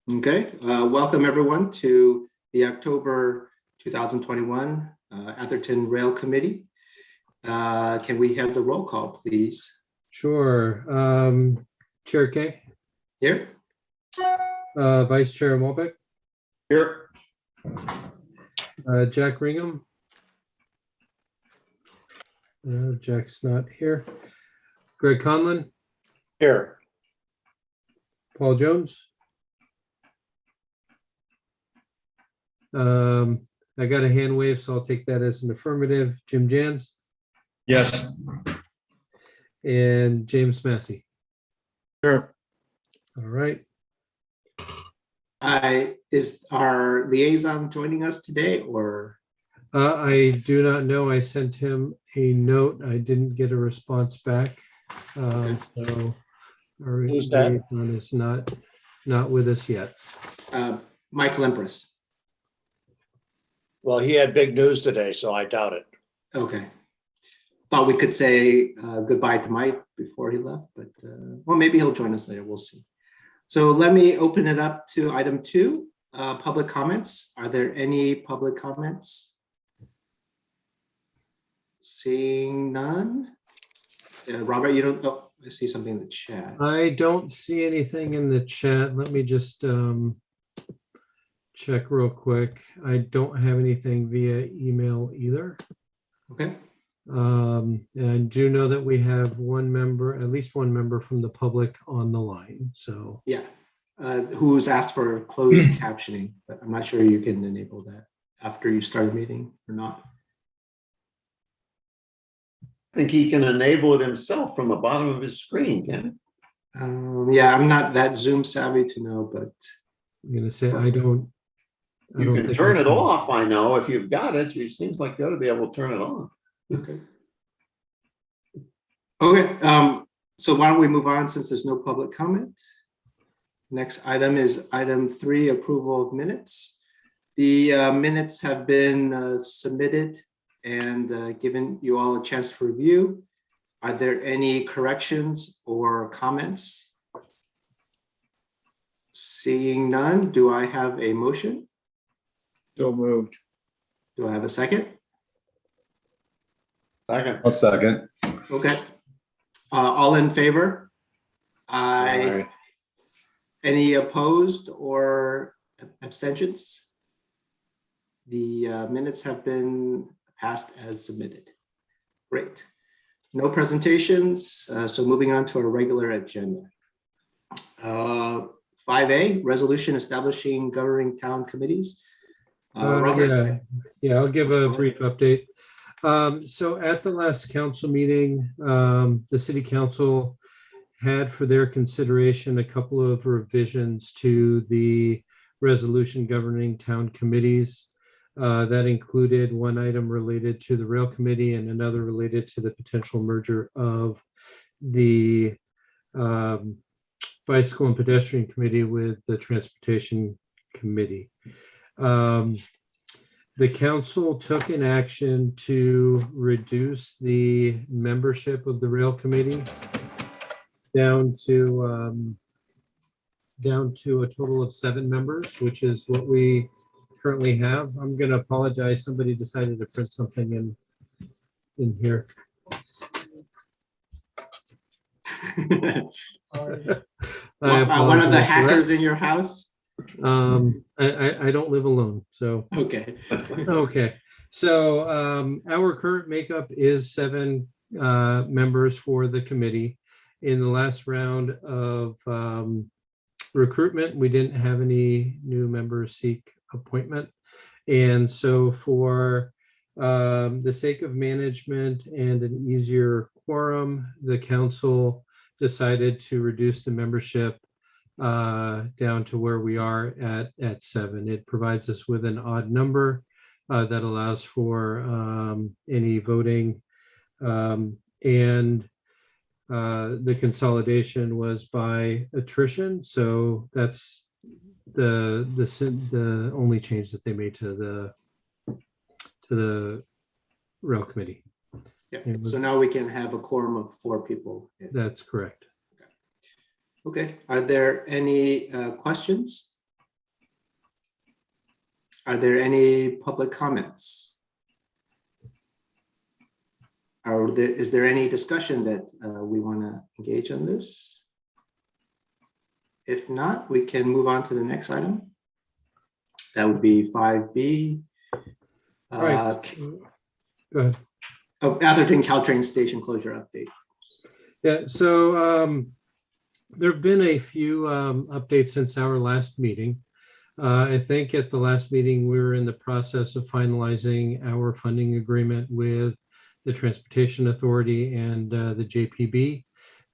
Okay, welcome everyone to the October 2021 Atherton Rail Committee. Can we have the roll call, please? Sure. Chair Kay? Here. Vice Chair Molbeck? Here. Jack Ringham? Jack's not here. Greg Conlon? Here. Paul Jones? I got a hand wave, so I'll take that as an affirmative. Jim Jans? Yes. And James Massey? Sure. All right. Is our liaison joining us today, or? I do not know. I sent him a note. I didn't get a response back. So our Who's that? liaison is not with us yet. Michael Empress. Well, he had big news today, so I doubt it. Okay. Thought we could say goodbye to Mike before he left, but well, maybe he'll join us later. We'll see. So let me open it up to item 2, public comments. Are there any public comments? Seeing none. Robert, you don't, oh, I see something in the chat. I don't see anything in the chat. Let me just check real quick. I don't have anything via email either. Okay. And I do know that we have one member, at least one member from the public on the line. So Yeah. Who's asked for closed captioning, but I'm not sure you can enable that after you start a meeting or not. I think he can enable it himself from the bottom of his screen, can Yeah, I'm not that Zoom savvy to know, but I'm gonna say I don't. you can turn it off, I know. If you've got it, it seems like you ought to be able to turn it on. okay. Okay, so why don't we move on since there's no public comment? Next item is item 3, approval of minutes. The minutes have been submitted and given you all a chance to review. Are there any corrections or comments? Seeing none, do I have a motion? So moved. Do I have a second? Second. A second. Okay. All in favor? Aye. Any opposed or abstentions? The minutes have been passed as submitted. Great. No presentations, so moving on to our regular agenda. 5A, resolution establishing governing town committees. Robert. Yeah, I'll give a brief update. So at the last council meeting, the city council had for their consideration a couple of revisions to the resolution governing town committees. That included one item related to the rail committee and another related to the potential merger of the bicycle and pedestrian committee with the transportation committee. The council took an action to reduce the membership of the rail committee down to a total of 7 members, which is what we currently have. I'm going to apologize. Somebody decided to print something in here. One of the hackers in your house? I don't live alone, so. Okay. Okay. So our current makeup is 7 members for the committee. In the last round of recruitment, we didn't have any new members seek appointment. And so for the sake of management and an easier quorum, the council decided to reduce the membership down to where we are at 7. It provides us with an odd number that allows for any voting, and the consolidation was by attrition. So that's the only change that they made to the rail committee. Yeah. So now we can have a quorum of 4 people. That's correct. Okay. Are there any questions Are there any public comments? Is there any discussion that we want to engage on this? If not, we can move on to the next item. That would be 5B. All right. Go ahead. Oh, Atherton Caltrain station closure update. Yeah, so there have been a few updates since our last meeting. I think at the last meeting, we were in the process of finalizing our funding agreement with the Transportation Authority and the JPB.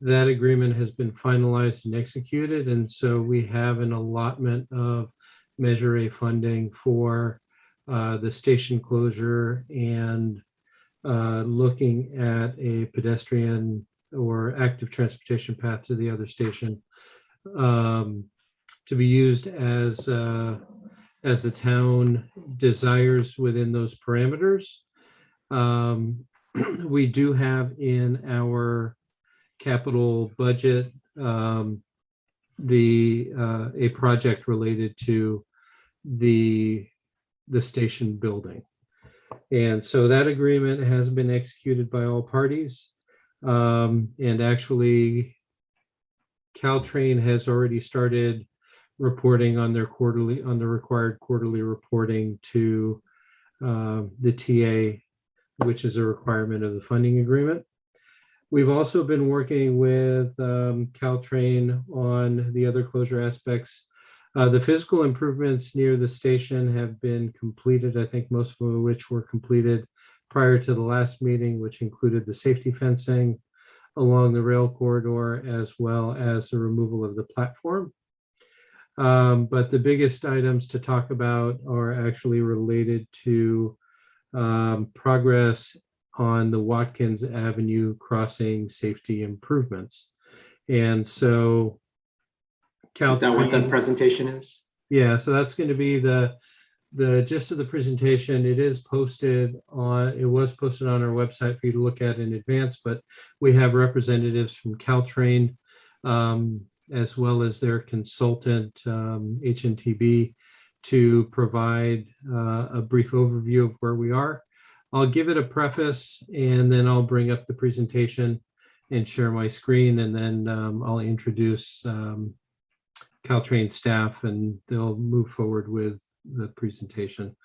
That agreement has been finalized and executed, and so we have an allotment of Measure A funding for the station closure and looking at a pedestrian or active transportation path to the other station to be used as the town desires within those parameters. We do have in our capital budget a project related to the station building. And so that agreement has been executed by all parties. And actually, Caltrain has already started reporting on their required quarterly reporting to the TA, which is a requirement of the funding agreement. We've also been working with Caltrain on the other closure aspects. The physical improvements near the station have been completed, I think most of which were completed prior to the last meeting, which included the safety fencing along the rail corridor, as well as the removal of the platform. But the biggest items to talk about are actually related to progress on the Watkins Avenue crossing safety improvements. And so Is that what the presentation is? Yeah, so that's going to be the gist of the presentation. It was posted on our website for you to look at in advance, but we have representatives from Caltrain as well as their consultant, HNTB, to provide a brief overview of where we are. I'll give it a preface and then I'll bring up the presentation and share my screen, and then I'll introduce Caltrain staff and they'll move forward with the presentation.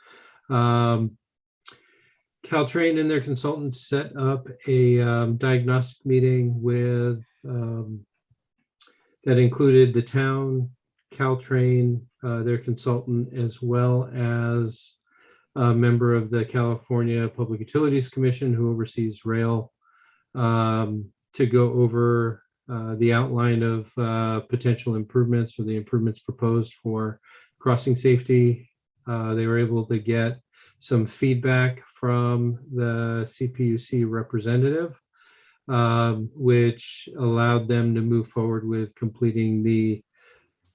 Caltrain and their consultants set up a diagnostic meeting with that included the town, Caltrain, their consultant, as well as a member of the California Public Utilities Commission who oversees rail, to go over the outline of potential improvements or the improvements proposed for crossing safety. They were able to get some feedback from the CPUC representative, which allowed them to move forward with completing the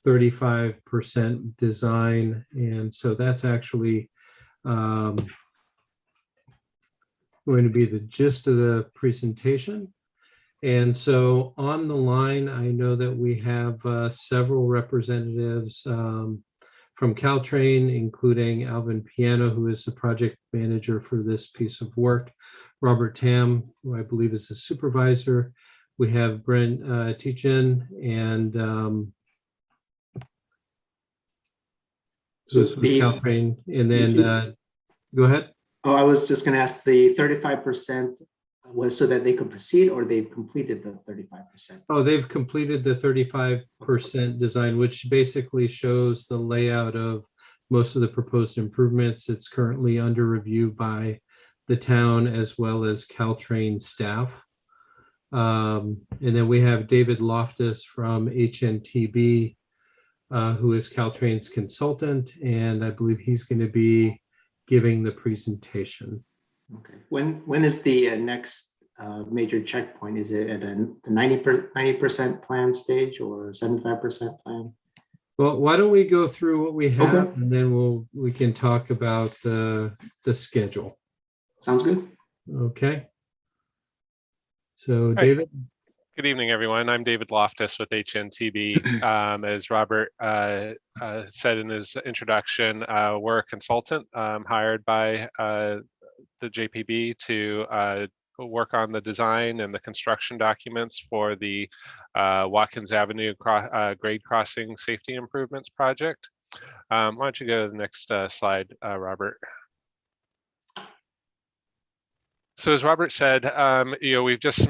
35% design. And so that's actually going to be the gist of the presentation. And so on the line, I know that we have several representatives from Caltrain, including Alvin Piano, who is the project manager for this piece of work, Robert Tam, who I believe is the supervisor. We have Brent Teachin and So Caltrain, and then go ahead. Oh, I was just going to ask, the 35% was so that they could proceed, or they've completed the 35%? Oh, they've completed the 35% design, which basically shows the layout of most of the proposed improvements. It's currently under review by the town as well as Caltrain staff. And then we have David Loftus from HNTB, who is Caltrain's consultant, and I believe he's going to be giving the presentation. Okay. When is the next major checkpoint? Is it at a 90% plan stage or 75% plan? Well, why don't we go through what we have, Okay. and then we can talk about the schedule. Sounds good. Okay. So, Right. David. Good evening, everyone. I'm David Loftus with HNTB. As Robert said in his introduction, we're a consultant hired by the JPB to work on the design and the construction documents for the Watkins Avenue grade crossing safety improvements project. Why don't you go to the next slide, Robert? So as Robert said, we've just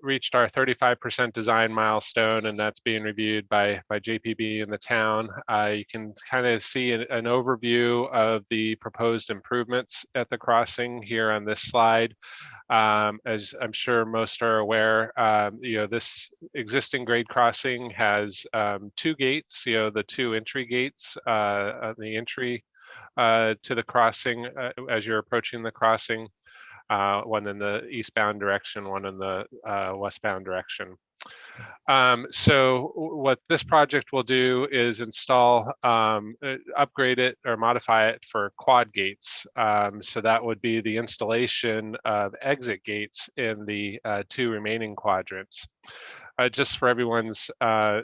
reached our 35% design milestone, and that's being reviewed by JPB in the town. You can kind of see an overview of the proposed improvements at the crossing here on this slide. As I'm sure most are aware, this existing grade crossing has 2 gates, the 2 entry gates, the entry to the crossing as you're approaching the crossing. One in the eastbound direction, one in the westbound direction. So what this project will do is install, upgrade it or modify it for quad gates. So that would be the installation of exit gates in the 2 remaining quadrants. Just for everyone's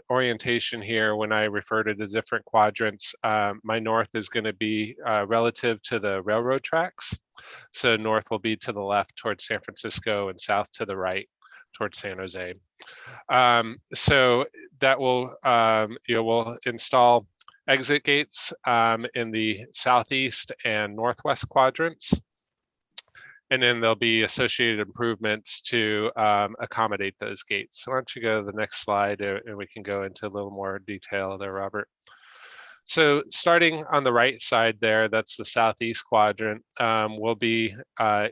orientation here, when I refer to the different quadrants, my north is going to be relative to the railroad tracks. So north will be to the left towards San Francisco and south to the right towards San Jose. So that will, we'll install exit gates in the southeast and northwest quadrants. And then there'll be associated improvements to accommodate those gates. So why don't you go to the next slide and we can go into a little more detail there, Robert. So starting on the right side there, that's the southeast quadrant, we'll be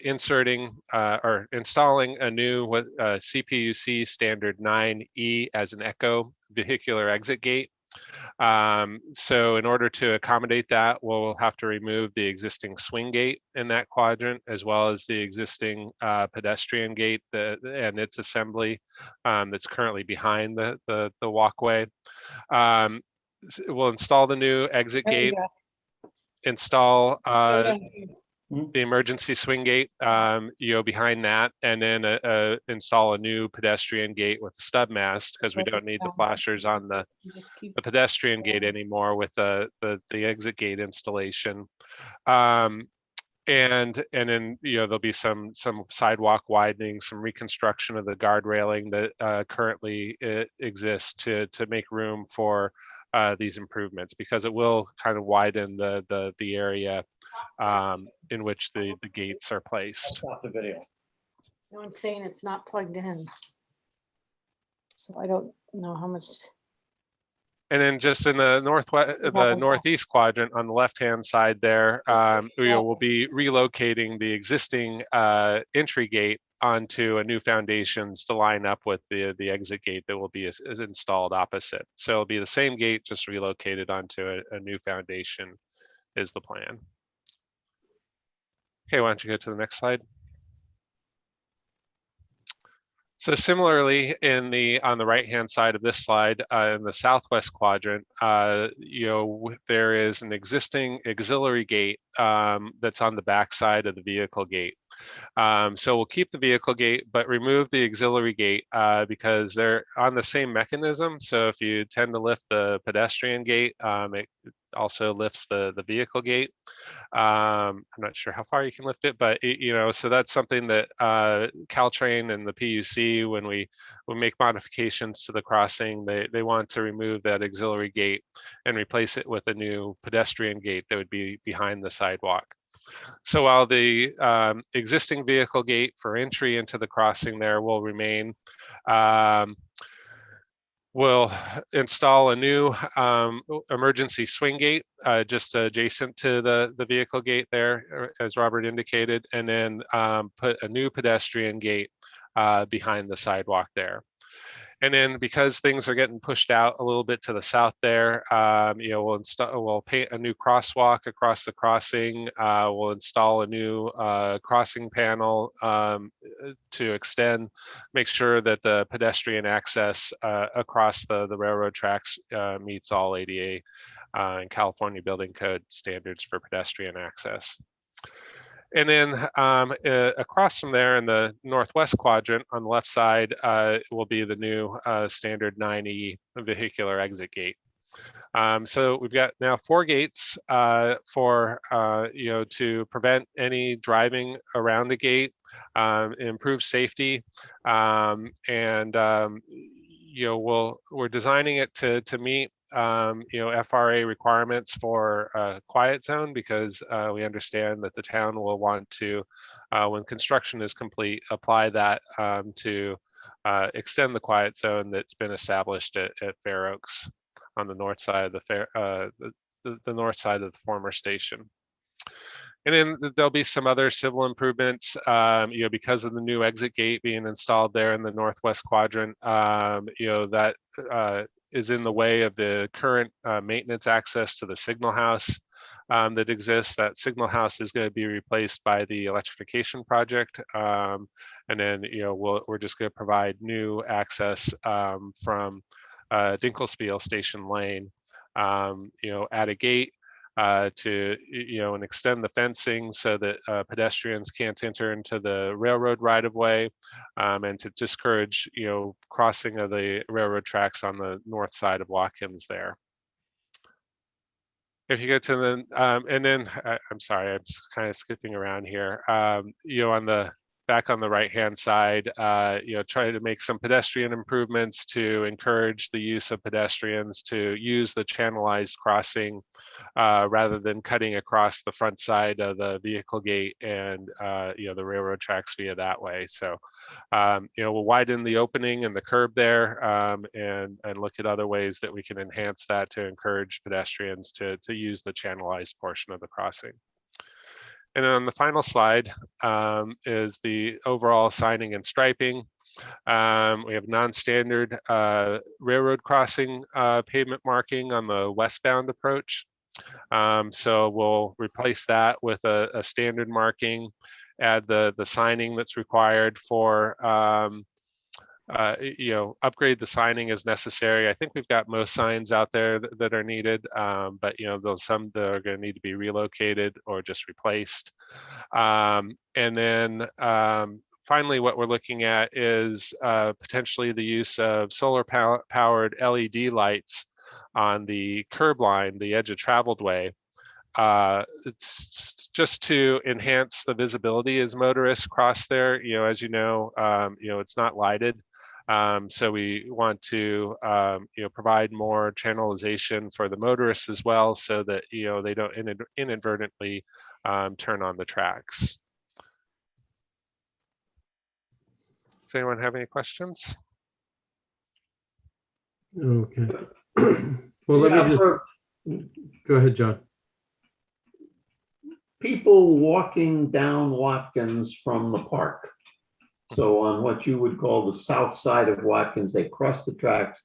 inserting or installing a new CPUC standard 9E as an echo vehicular exit gate. So in order to accommodate that, we'll have to remove the existing swing gate in that quadrant, as well as the existing pedestrian gate and its assembly that's currently behind the walkway. We'll install the new exit gate, install the emergency swing gate, behind that, and then install a new pedestrian gate with a stub mast, because we don't need the flashers on the pedestrian gate anymore with the exit gate installation. And then there'll be some sidewalk widening, some reconstruction of the guard railing that currently exists to make room for these improvements, because it will kind of widen the area in which the gates are placed. Stop the video. No one's saying it's not plugged in. So I don't know how much. And then just in the northeast quadrant on the left-hand side there, we'll be relocating the existing entry gate onto a new foundations to line up with the exit gate that will be installed opposite. So it'll be the same gate, just relocated onto a new foundation is the plan. Okay, why don't you go to the next slide? So similarly, on the right-hand side of this slide, in the southwest quadrant, there is an existing auxiliary gate that's on the back side of the vehicle gate. So we'll keep the vehicle gate, but remove the auxiliary gate because they're on the same mechanism. So if you tend to lift the pedestrian gate, it also lifts the vehicle gate. I'm not sure how far you can lift it, but so that's something that Caltrain and the PUC, when we make modifications to the crossing, they want to remove that auxiliary gate and replace it with a new pedestrian gate that would be behind the sidewalk. So while the existing vehicle gate for entry into the crossing there will remain, we'll install a new emergency swing gate just adjacent to the vehicle gate there, as Robert indicated, and then put a new pedestrian gate behind the sidewalk there. And then because things are getting pushed out a little bit to the south there, we'll paint a new crosswalk across the crossing. We'll install a new crossing panel to make sure that the pedestrian access across the railroad tracks meets all ADA and California Building Code standards for pedestrian access. And then across from there in the northwest quadrant on the left side will be the new standard 9E vehicular exit gate. So we've got now 4 gates for to prevent any driving around the gate, improve safety, we're designing it to meet FRA requirements for quiet zone, because we understand that the town will want to, when construction is complete, apply that to extend the quiet zone that's been established at Fair Oaks on the north side of the north side of the former station. And then there'll be some other civil improvements, because of the new exit gate being installed there in the northwest quadrant, that is in the way of the current maintenance access to the signal house that exists. That signal house is going to be replaced by the electrification project. And then, we're just going to provide new access from Dinkelspiel Station Lane, at a gate to, and extend the fencing so that pedestrians can't enter into the railroad right of way, and to discourage, crossing of the railroad tracks on the north side of Watkins there. If you go to the, and then, I'm sorry, I'm just kind of skipping around here, on the back on the right-hand side, try to make some pedestrian improvements to encourage the use of pedestrians to use the channelized crossing rather than cutting across the front side of the vehicle gate and, the railroad tracks via that way. So, we'll widen the opening and the curb there, and look at other ways that we can enhance that to encourage pedestrians to use the channelized portion of the crossing. And then on the final slide is the overall signing and striping. We have non-standard railroad crossing pavement marking on the westbound approach. So we'll replace that with a standard marking, add the signing that's required for upgrade the signing as necessary. I think we've got most signs out there that are needed, but there's some that are going to need to be relocated or just replaced. And then finally, what we're looking at is potentially the use of solar powered LED lights on the curb line, the edge of traveled way. It's just to enhance the visibility as motorists cross there. As it's not lighted. So we want to, provide more channelization for the motorists as well, so that, they don't inadvertently turn on the tracks. Does anyone have any questions? Okay. Well, let me just, go ahead, John. People walking down Watkins from the park. So on what you would call the south side of Watkins, they cross the tracks.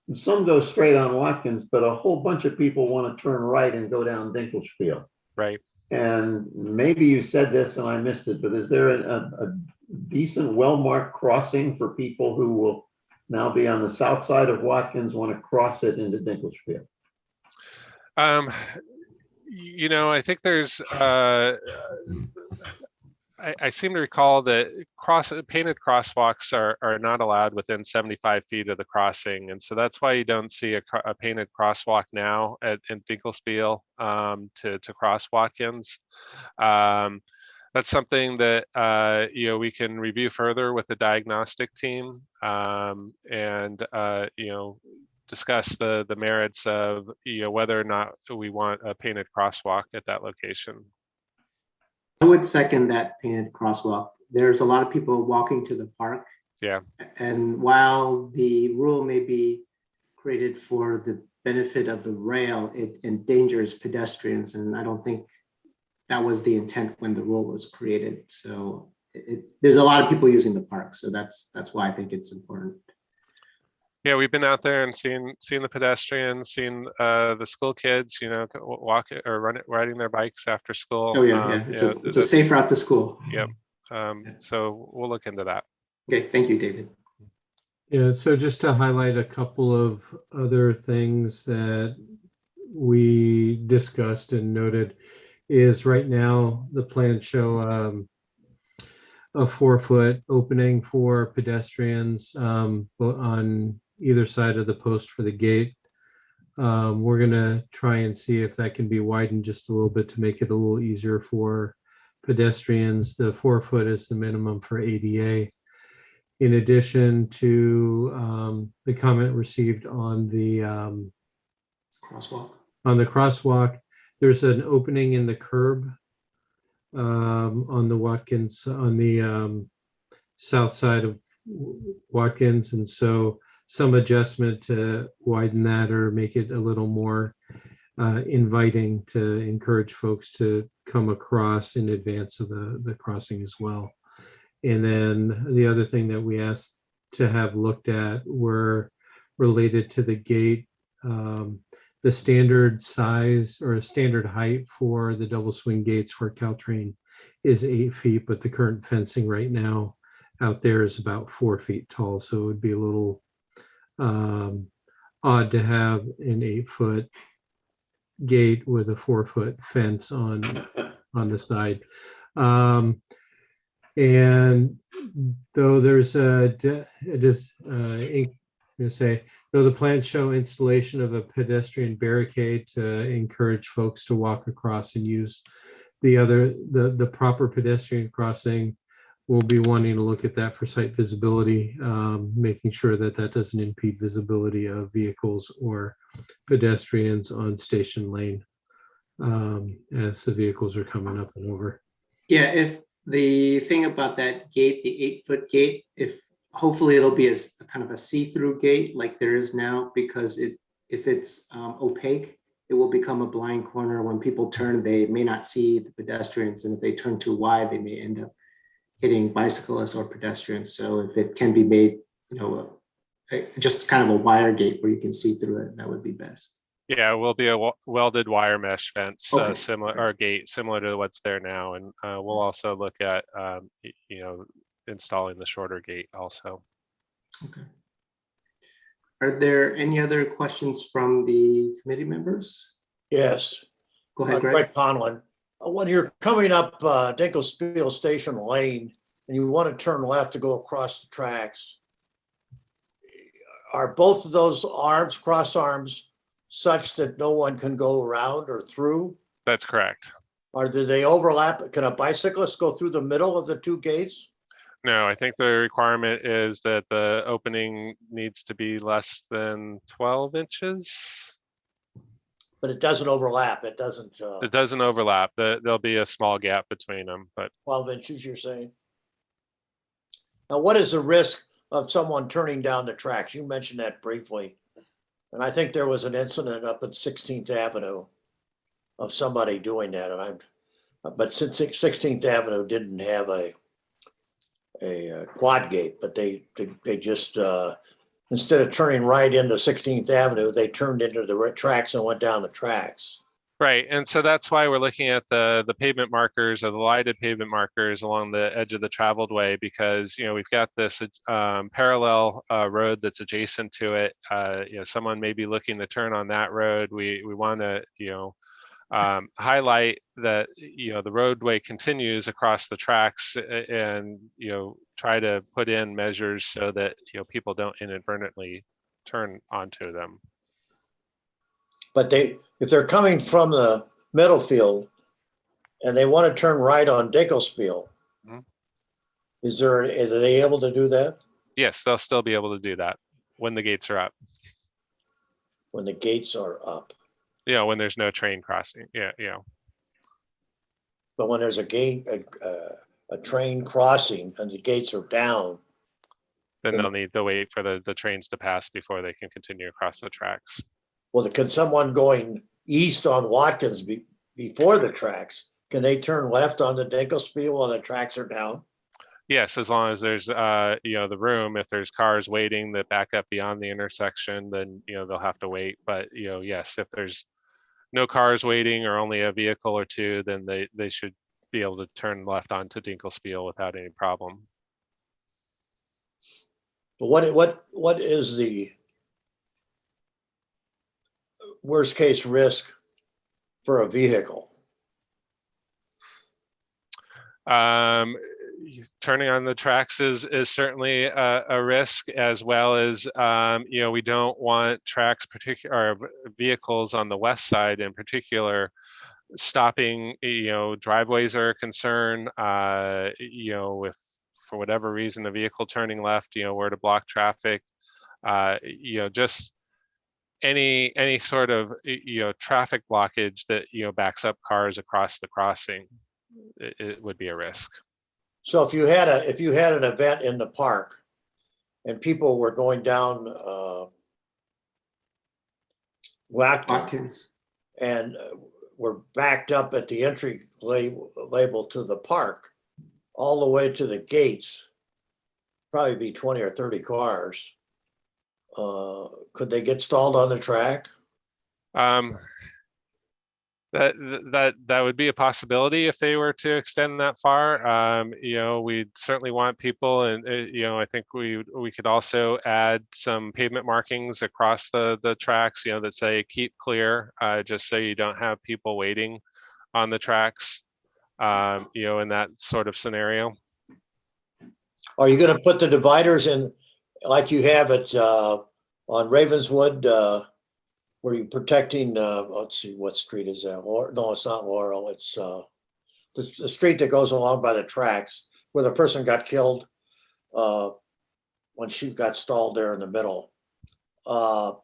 And some go straight on Watkins, but a whole bunch of people want to turn right and go down Dinkelspiel. Right. And maybe you said this and I missed it, but is there a decent, well-marked crossing for people who will now be on the south side of Watkins, want to cross it into Dinkelspiel? I think there's, I seem to recall that painted crosswalks are not allowed within 75 feet of the crossing. And so that's why you don't see a painted crosswalk now in Dinkelspiel to cross Watkins. That's something that, we can review further with the diagnostic team and, discuss the merits of, whether or not we want a painted crosswalk at that location. I would second that painted crosswalk. There's a lot of people walking to the park. Yeah. And while the rule may be created for the benefit of the rail, it endangers pedestrians. And I don't think that was the intent when the rule was created. So there's a lot of people using the park. So that's why I think it's important. Yeah, we've been out there and seen the pedestrians, seen the school kids, walk or riding their bikes after school. Oh yeah. It's a safe route to school. Yep. So we'll look into that. Okay, thank you, David. Yeah, so just to highlight a couple of other things that we discussed and noted is right now, the plans show a 4-foot opening for pedestrians on either side of the post for the gate. We're gonna try and see if that can be widened just a little bit to make it a little easier for pedestrians. The 4-foot is the minimum for ADA. In addition to the comment received on the crosswalk, there's an opening in the curb on the Watkins, on the south side of Watkins. And so some adjustment to widen that or make it a little more inviting to encourage folks to come across in advance of the crossing as well. And then the other thing that we asked to have looked at were related to the gate. The standard size or standard height for the double swing gates for Caltrain is 8 feet, but the current fencing right now out there is about 4 feet tall. So it would be a little odd to have an 8-foot gate with a 4-foot fence on the side. And though there's though the plans show installation of a pedestrian barricade to encourage folks to walk across and use the proper pedestrian crossing, we'll be wanting to look at that for site visibility, making sure that that doesn't impede visibility of vehicles or pedestrians on Station Lane as the vehicles are coming up and over. Yeah, if the thing about that gate, the 8-foot gate, if hopefully it'll be as a kind of a see-through gate like there is now, because if it's opaque, it will become a blind corner. When people turn, they may not see the pedestrians, and if they turn too wide, they may end up hitting bicyclists or pedestrians. So if it can be made, just kind of a wire gate where you can see through it, that would be best. Yeah, it will be a welded wire mesh fence, Okay. similar, or gate similar to what's there now, and we'll also look at installing the shorter gate also. Okay. Are there any other questions from the committee members? Yes. Go ahead, Greg. Greg Conlon. When you're coming up Dinkelspiel Station Lane and you want to turn left to go across the tracks, are both of those arms, cross arms, such that no one can go around or through? That's correct. Or do they overlap? Can a bicyclist go through the middle of the two gates? No, I think the requirement is that the opening needs to be less than 12 inches. But it doesn't overlap. It doesn't. It doesn't overlap. There'll be a small gap between them, but 12 inches, you're saying? Now, what is the risk of someone turning down the tracks? You mentioned that briefly. And I think there was an incident up at 16th Avenue of somebody doing that. But since 16th Avenue didn't have a quad gate, but they just, instead of turning right into 16th Avenue, they turned into the tracks and went down the tracks. right. And so that's why we're looking at the pavement markers or the lighted pavement markers along the edge of the traveled way, because we've got this parallel road that's adjacent to it. Someone may be looking to turn on that road. We want to highlight that the roadway continues across the tracks, and try to put in measures so that people don't inadvertently turn onto them. But if they're coming from the middle field and they want to turn right on Dinkelspiel, are they able to do that? Yes, they'll still be able to do that when the gates are up. When the gates are up. When there's no train crossing. But when there's a gate, a train crossing and the gates are down, Then they'll need to wait for the trains to pass before they can continue across the tracks. well, can someone going east on Watkins before the tracks, can they turn left on the Dinkelspiel while the tracks are down? Yes, as long as there's the room. If there's cars waiting that back up beyond the intersection, then they'll have to wait. But yes, if there's no cars waiting or only a vehicle or two, then they should be able to turn left onto Dinkelspiel without any problem. But what is the worst case risk for a vehicle? Turning on the tracks is certainly a risk, as well as, we don't want tracks or vehicles on the west side in particular stopping. Driveways are a concern, with, for whatever reason, a vehicle turning left, were to block traffic, just any sort of, traffic blockage that, backs up cars across the crossing, it would be a risk. So if you had an event in the park and people were going down Watkins. and were backed up at the entry label to the park, all the way to the gates, probably be 20 or 30 cars. Could they get stalled on the track? That would be a possibility if they were to extend that far. We'd certainly want people, and I think we could also add some pavement markings across the tracks, that say keep clear, just so you don't have people waiting on the tracks, in that sort of scenario. Are you going to put the dividers in like you have it on Ravenswood? Were you protecting, let's see, what street is that? No, it's not Laurel. It's the street that goes along by the tracks where the person got killed when she got stalled there in the middle. Encino?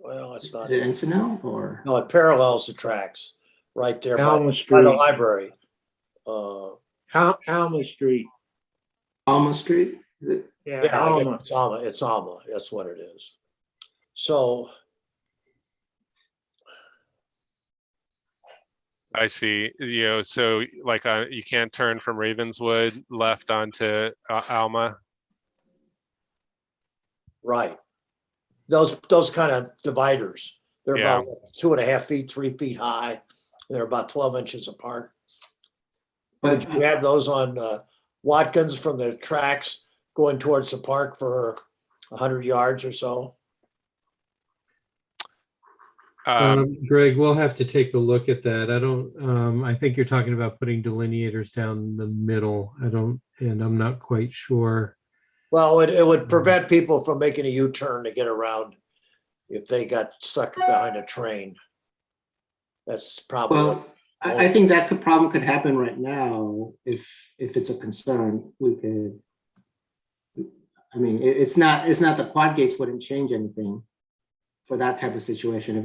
Well, it's not. Is it Encino or? No, it parallels the tracks right there by Alma the Street. library. Alma Street. Alma Street? Is it? Yeah, Yeah, Alma. it's Alma. It's Alma. That's what it is. So I see. So like you can't turn from Ravenswood left onto Alma. right, those kind of dividers. They're Yeah. about 2.5 feet, 3 feet high. They're about 12 inches apart. Would But you have those on Watkins from the tracks going towards the park for 100 yards or so? Greg, we'll have to take a look at that. I think you're talking about putting delineators down the middle. I'm not quite sure. Well, it would prevent people from making a U-turn to get around if they got stuck behind a train. That's probably. well, I think that problem could happen right now if it's a concern. We could. I mean, it's not the quad gates wouldn't change anything for that type of situation.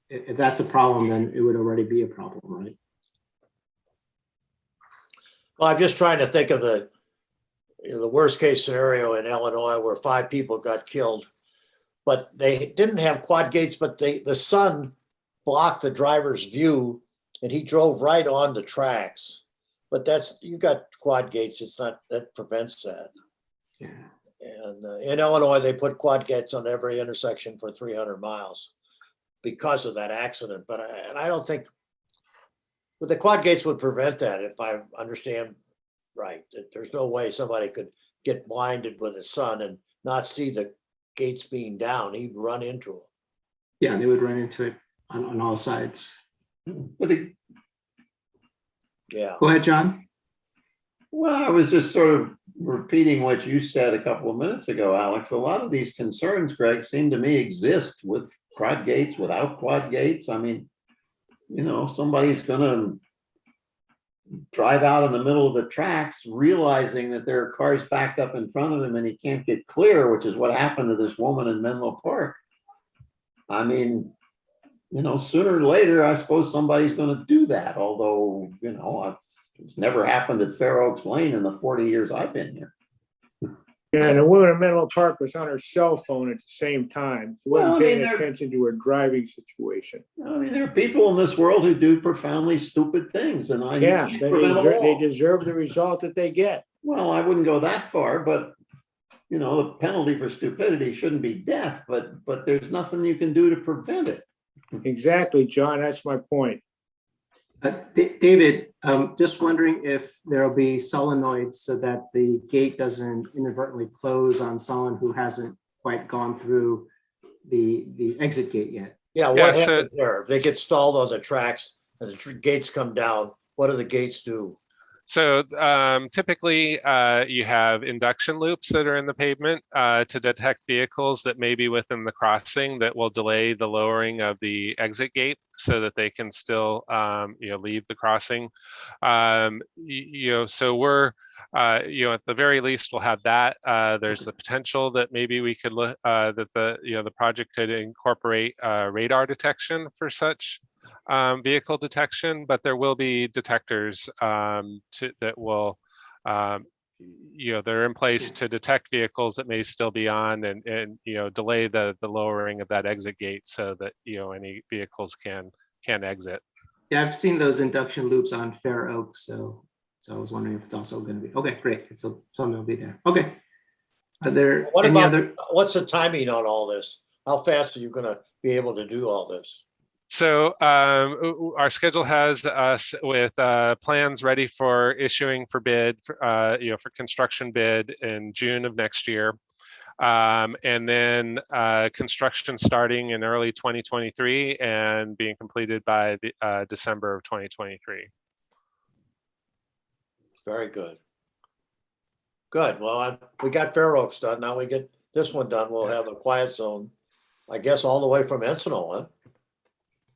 If that's a problem, then it would already be a problem, right? Well, I'm just trying to think of the worst case scenario in Illinois where 5 people got killed, but they didn't have quad gates, but the sun blocked the driver's view and he drove right on the tracks. But you got quad gates. It's not, that prevents that. Yeah. And in Illinois, they put quad gates on every intersection for 300 miles because of that accident. But I don't think, but the quad gates would prevent that, if I understand right. That there's no way somebody could get blinded with the sun and not see the gates being down. He'd run into them. Yeah, they would run into it on all sides. But Yeah. Go ahead, John. well, I was just sort of repeating what you said a couple of minutes ago, Alex. A lot of these concerns, Greg, seem to me exist with quad gates, without quad gates. I mean, somebody's gonna drive out in the middle of the tracks, realizing that there are cars backed up in front of him and he can't get clear, which is what happened to this woman in Menlo Park. I mean, sooner or later, I suppose somebody's going to do that. Although, it's never happened at Fair Oaks Lane in the 40 years I've been here. Yeah, and the woman in Menlo Park was on her cell phone at the same time. She wasn't Well, I mean, paying attention to her driving situation. I mean, there are people in this world who do profoundly stupid things, and you Yeah, can't but prevent them they all. deserve the result that they get. Well, I wouldn't go that far, but the penalty for stupidity shouldn't be death, but there's nothing you can do to prevent it. Exactly, John, that's my point. David, just wondering if there'll be solenoids so that the gate doesn't inadvertently close on someone who hasn't quite gone through the exit gate yet. Yeah, Yeah, what so- happens there? If they get stalled on the tracks, and the gates come down, what do the gates do? So typically you have induction loops that are in the pavement to detect vehicles that may be within the crossing that will delay the lowering of the exit gate so that they can still leave the crossing. So we're at the very least we'll have that. There's the potential that maybe we could look that the project could incorporate radar detection for such vehicle detection, but there will be detectors that will, they're in place to detect vehicles that may still be on and delay the lowering of that exit gate so that any vehicles can exit. Yeah, I've seen those induction loops on Fair Oak, so I was wondering if it's also going to be, okay, great. So something will be there. Okay. Are there What any about, other? what's the timing on all this? How fast are you gonna be able to do all this? So our schedule has us with plans ready for issuing for bid, for construction bid in June of next year. And then construction starting in early 2023 and being completed by the, December of 2023. Very good. Good. Well, we got Fair Oaks done. Now we get this one done. We'll have a quiet zone, I guess, all the way from Encinal, huh?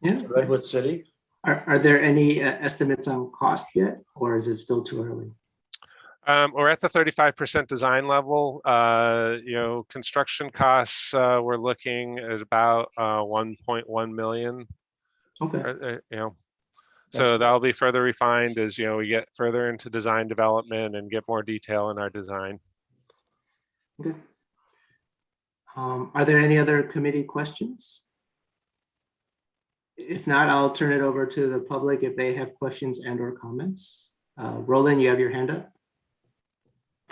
Yeah. To Redwood City. Are there any estimates on cost yet, or is it still too early? We're at the 35% design level. Construction costs, we're looking at about 1.1 million. Okay. So that'll be further refined as we get further into design development and get more detail in our design. Okay. Are there any other committee questions? If not, I'll turn it over to the public if they have questions and or comments. Roland, you have your hand up.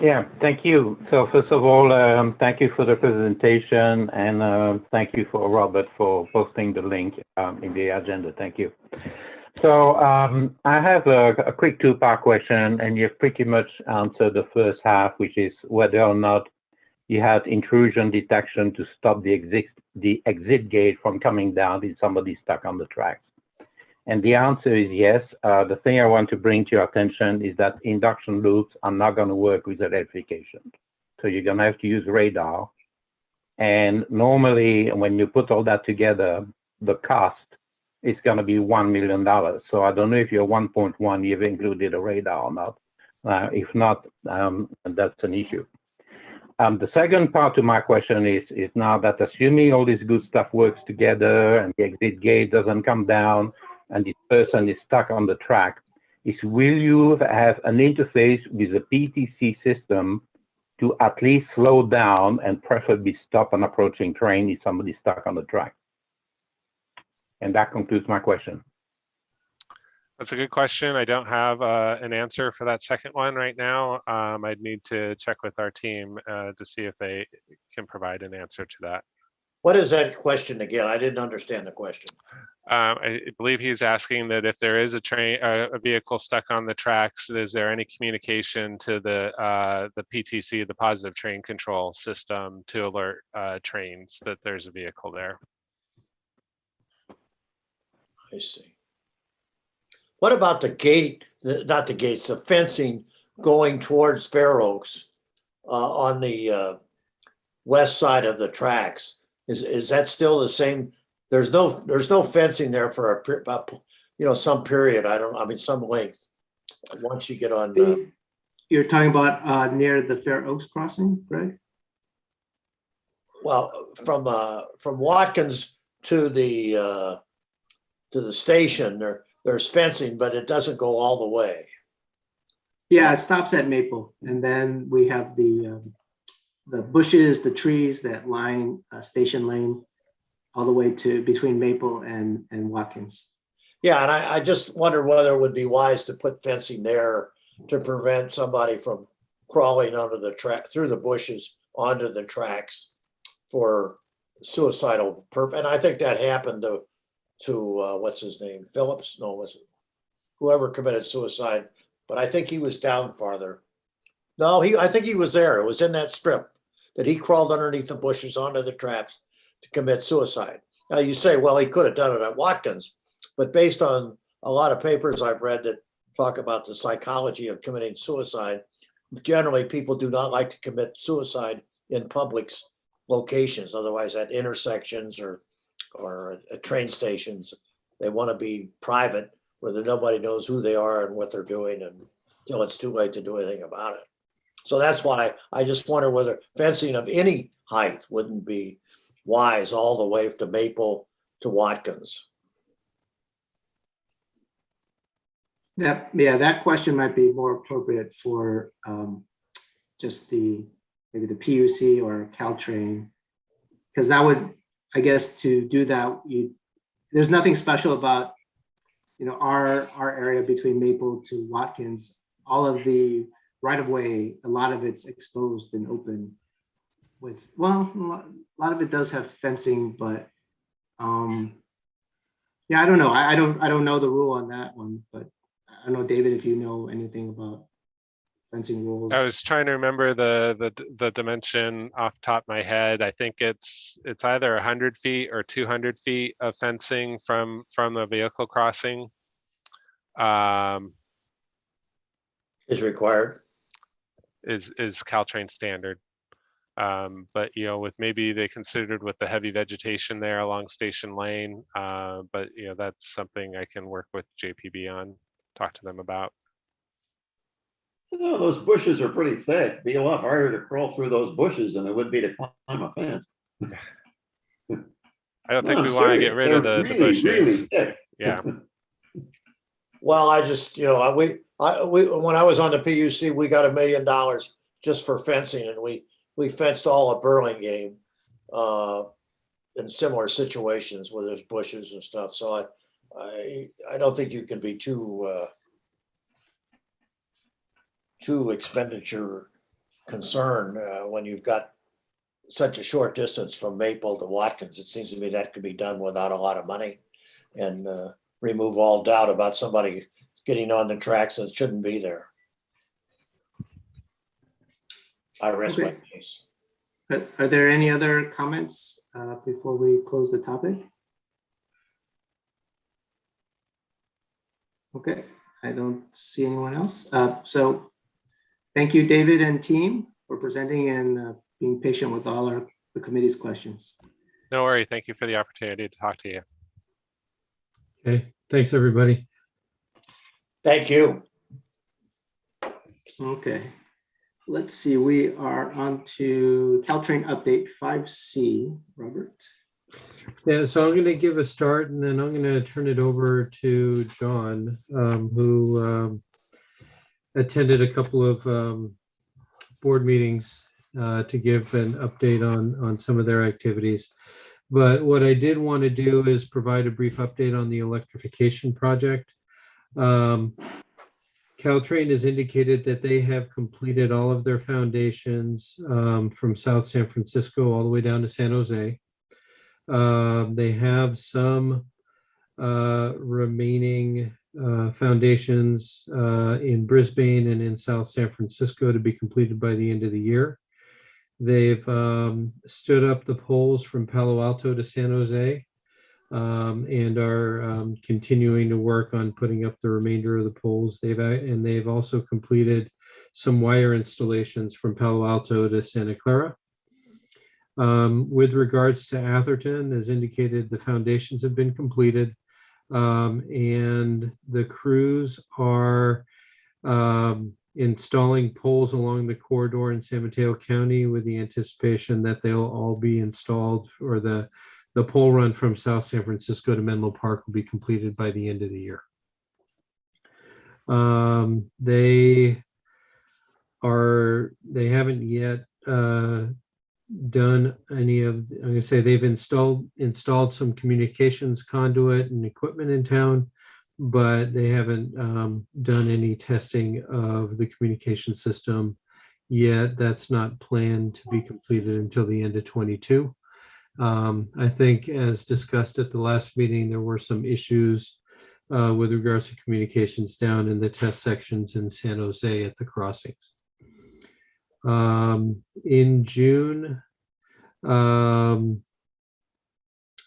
Yeah, thank you. So first of all, thank you for the presentation, and thank you for Robert for posting the link in the agenda. Thank you. So I have a quick two-part question, and you've pretty much answered the first half, which is whether or not you had intrusion detection to stop the exit gate from coming down if somebody stuck on the tracks. And the answer is yes. The thing I want to bring to your attention is that induction loops are not going to work with electrification. So you're going to have to use radar. And normally, when you put all that together, the cost is going to be $1 million. So I don't know if your 1.1 you've included a radar or not. If not, that's an issue. The second part to my question is now that assuming all this good stuff works together and the exit gate doesn't come down and this person is stuck on the track, will you have an interface with the PTC system to at least slow down and preferably stop an approaching train if somebody's stuck on the track? And that concludes my question. That's a good question. I don't have an answer for that second one right now. I'd need to check with our team to see if they can provide an answer to that. What is that question again? I didn't understand the question. I believe he's asking that if there is a vehicle stuck on the tracks, is there any communication to the PTC, the positive train control system, to alert trains that there's a vehicle there? I see. What about the gate, not the gates, the fencing going towards Fair Oaks on the west side of the tracks? Is that still the same? There's no fencing there for some period. Some length. Once you get on. You're talking about near the Fair Oaks crossing, right? Well, from Watkins to the station, there's fencing, but it doesn't go all the way. Yeah, it stops at Maple, and then we have the bushes, the trees that line Station Lane, all the way to between Maple and Watkins. Yeah, and I just wondered whether it would be wise to put fencing there to prevent somebody from crawling onto the track through the bushes onto the tracks for suicidal purpose. And I think that happened to what's his name? Phillips? No, was it whoever committed suicide? But I think he was down farther. No, I think he was there. It was in that strip that he crawled underneath the bushes onto the tracks to commit suicide. Now you say, well, he could have done it at Watkins, but based on a lot of papers I've read that talk about the psychology of committing suicide. Generally, people do not like to commit suicide in public locations, otherwise at intersections or at train stations. They want to be private where nobody knows who they are and what they're doing until it's too late to do anything about it. So that's why I just wonder whether fencing of any height wouldn't be wise all the way to Maple to Watkins. That question might be more appropriate for just maybe the PUC or Caltrain, because that would, I guess, to do that, there's nothing special about, our area between Maple to Watkins. All of the right of way, a lot of it's exposed and open. A lot of it does have fencing, but I don't know. I don't know the rule on that one, but I don't know, David, if you know anything about fencing rules. I was trying to remember the dimension off the top of my head. I think it's either 100 feet or 200 feet of fencing from the vehicle crossing. Is required. Is Caltrain standard. But with maybe they considered with the heavy vegetation there along Station Lane. But that's something I can work with JPB on, talk to them about. Those bushes are pretty thick. Be a lot harder to crawl through those bushes than it would be to climb a fence. I don't think we want to get rid of the bushes. Really thick. Yeah. Well, I just, when I was on the PUC, we got $1 million just for fencing, and we fenced all of Burlingame in similar situations where there's bushes and stuff. So I don't think you can be too expenditure concerned when you've got such a short distance from Maple to Watkins. It seems to me that could be done without a lot of money and remove all doubt about somebody getting on the tracks that shouldn't be there. I rest my case. Are there any other comments before we close the topic? Okay, I don't see anyone else. So thank you, David and team, for presenting and being patient with all the committee's questions. No worry. Thank you for the opportunity to talk to you. Okay, thanks, everybody. Thank you. Okay, let's see. We are on to Caltrain update 5C. Robert. Yeah, so I'm going to give a start, and then I'm going to turn it over to John, who attended a couple of board meetings to give an update on some of their activities. But what I did want to do is provide a brief update on the electrification project. Caltrain has indicated that they have completed all of their foundations from South San Francisco all the way down to San Jose. They have some remaining foundations in Brisbane and in South San Francisco to be completed by the end of the year. They've stood up the poles from Palo Alto to San Jose and are continuing to work on putting up the remainder of the poles. They've also completed some wire installations from Palo Alto to Santa Clara. With regards to Atherton, as indicated, the foundations have been completed and the crews are installing poles along the corridor in San Mateo County with the anticipation that they'll all be installed, or the pole run from South San Francisco to Menlo Park will be completed by the end of the year. They haven't yet done any of, I'm going to say they've installed some communications conduit and equipment in town, but they haven't done any testing of the communication system yet. That's not planned to be completed until the end of 22. I think, as discussed at the last meeting, there were some issues with regards to communications down in the test sections in San Jose at the crossings. In June,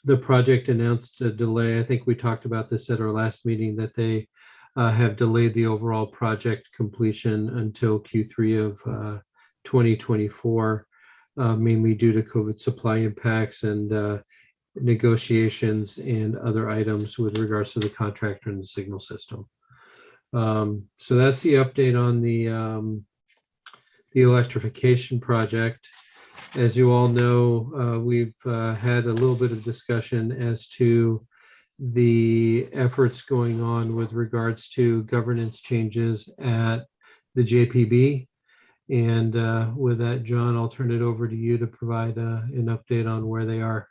the project announced a delay. I think we talked about this at our last meeting, that they have delayed the overall project completion until Q3 of 2024, mainly due to COVID supply impacts and negotiations and other items with regards to the contractor and the signal system. So that's the update on the electrification project. As you all know, we've had a little bit of discussion as to the efforts going on with regards to governance changes at the JPB. And with that, John, I'll turn it over to you to provide an update on where they are.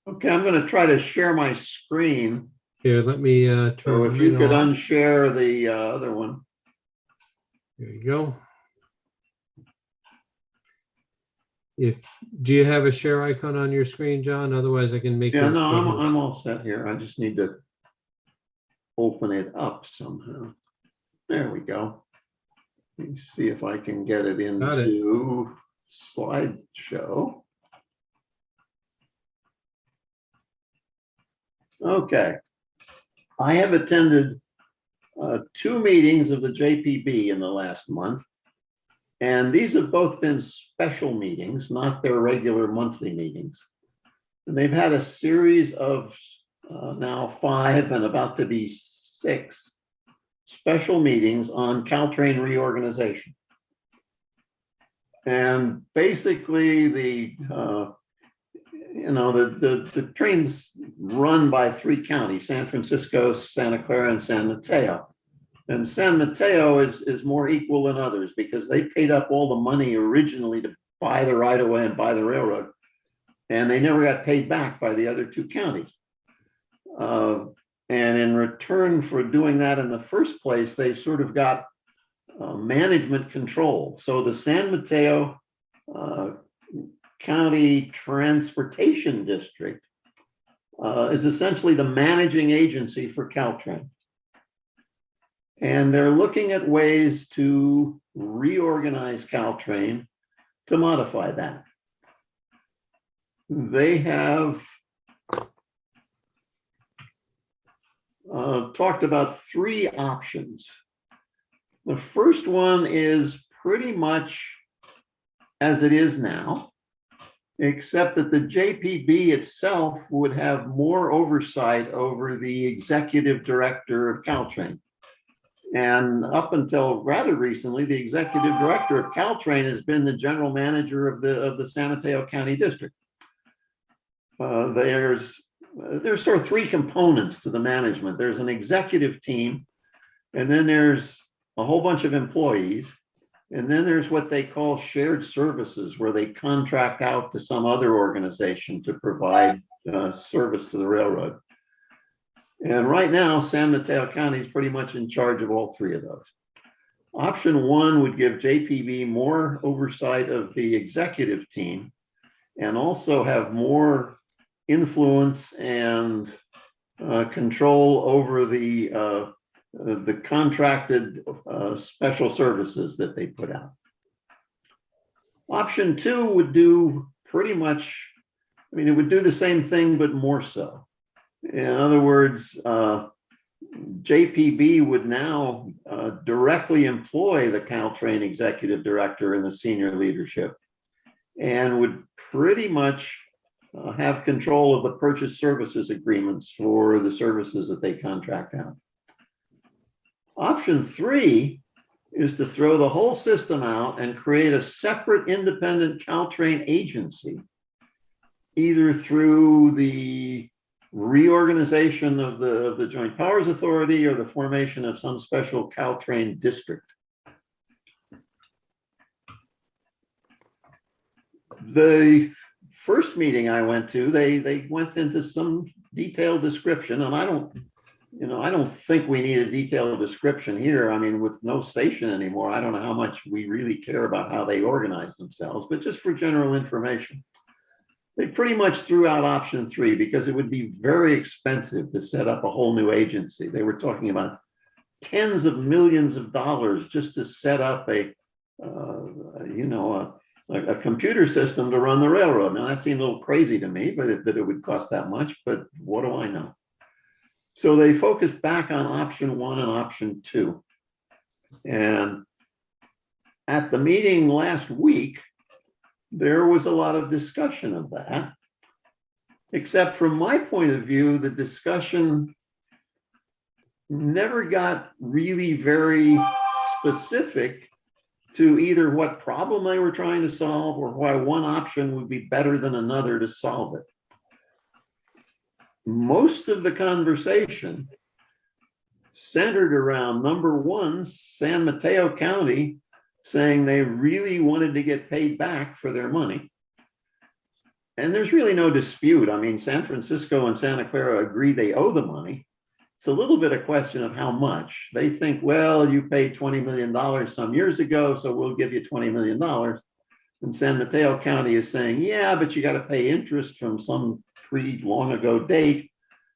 Okay, I'm going to try to share my screen. Here, let me So turn if you mine could on. unshare the other one. There you go. Do you have a share icon on your screen, John? Otherwise, I can make Yeah, you. no, I'm all set here. I just need to open it up somehow. There we go. Let me see if I can get it Got it. into slideshow. Okay. I have attended 2 meetings of the JPB in the last month. And these have both been special meetings, not their regular monthly meetings. And they've had a series of now 5 and about to be 6 special meetings on Caltrain reorganization. And basically the train's run by 3 counties, San Francisco, Santa Clara, and San Mateo. And San Mateo is more equal than others because they paid up all the money originally to buy the right of way and buy the railroad. And they never got paid back by the other 2 counties. And in return for doing that in the first place, they sort of got management control. So the San Mateo County Transportation District is essentially the managing agency for Caltrain. And they're looking at ways to reorganize Caltrain to modify that. They have talked about 3 options. The first one is pretty much as it is now, except that the JPB itself would have more oversight over the executive director of Caltrain. And up until rather recently, the executive director of Caltrain has been the general manager of the San Mateo County District. There's sort of 3 components to the management. There's an executive team, and then there's a whole bunch of employees, and then there's what they call shared services, where they contract out to some other organization to provide service to the railroad. And right now, San Mateo County is pretty much in charge of all 3 of those. Option 1 would give JPB more oversight of the executive team and also have more influence and control over the contracted special services that they put out. Option 2 would do pretty much, it would do the same thing, but more so. In other words, JPB would now directly employ the Caltrain executive director and the senior leadership, and would pretty much have control of the purchase services agreements for the services that they contract out. Option 3 is to throw the whole system out and create a separate independent Caltrain agency, either through the reorganization of the Joint Powers Authority or the formation of some special Caltrain district. The first meeting I went to, they went into some detailed description, and I don't think we need a detailed description here. With no station anymore, I don't know how much we really care about how they organize themselves, but just for general information. They pretty much threw out option 3 because it would be very expensive to set up a whole new agency. They were talking about tens of millions of dollars just to set up a a computer system to run the railroad. Now that seemed a little crazy to me, but that it would cost that much, but what do I know? So they focused back on option 1 and option 2. And at the meeting last week, there was a lot of discussion of that. Except from my point of view, the discussion never got really very specific to either what problem they were trying to solve or why one option would be better than another to solve it. Most of the conversation centered around number 1, San Mateo County saying they really wanted to get paid back for their money. And there's really no dispute. I mean, San Francisco and Santa Clara agree they owe the money. It's a little bit a question of how much. They think, well, you paid $20 million some years ago, so we'll give you $20 million. And San Mateo County is saying, yeah, but you got to pay interest from some pretty long ago date.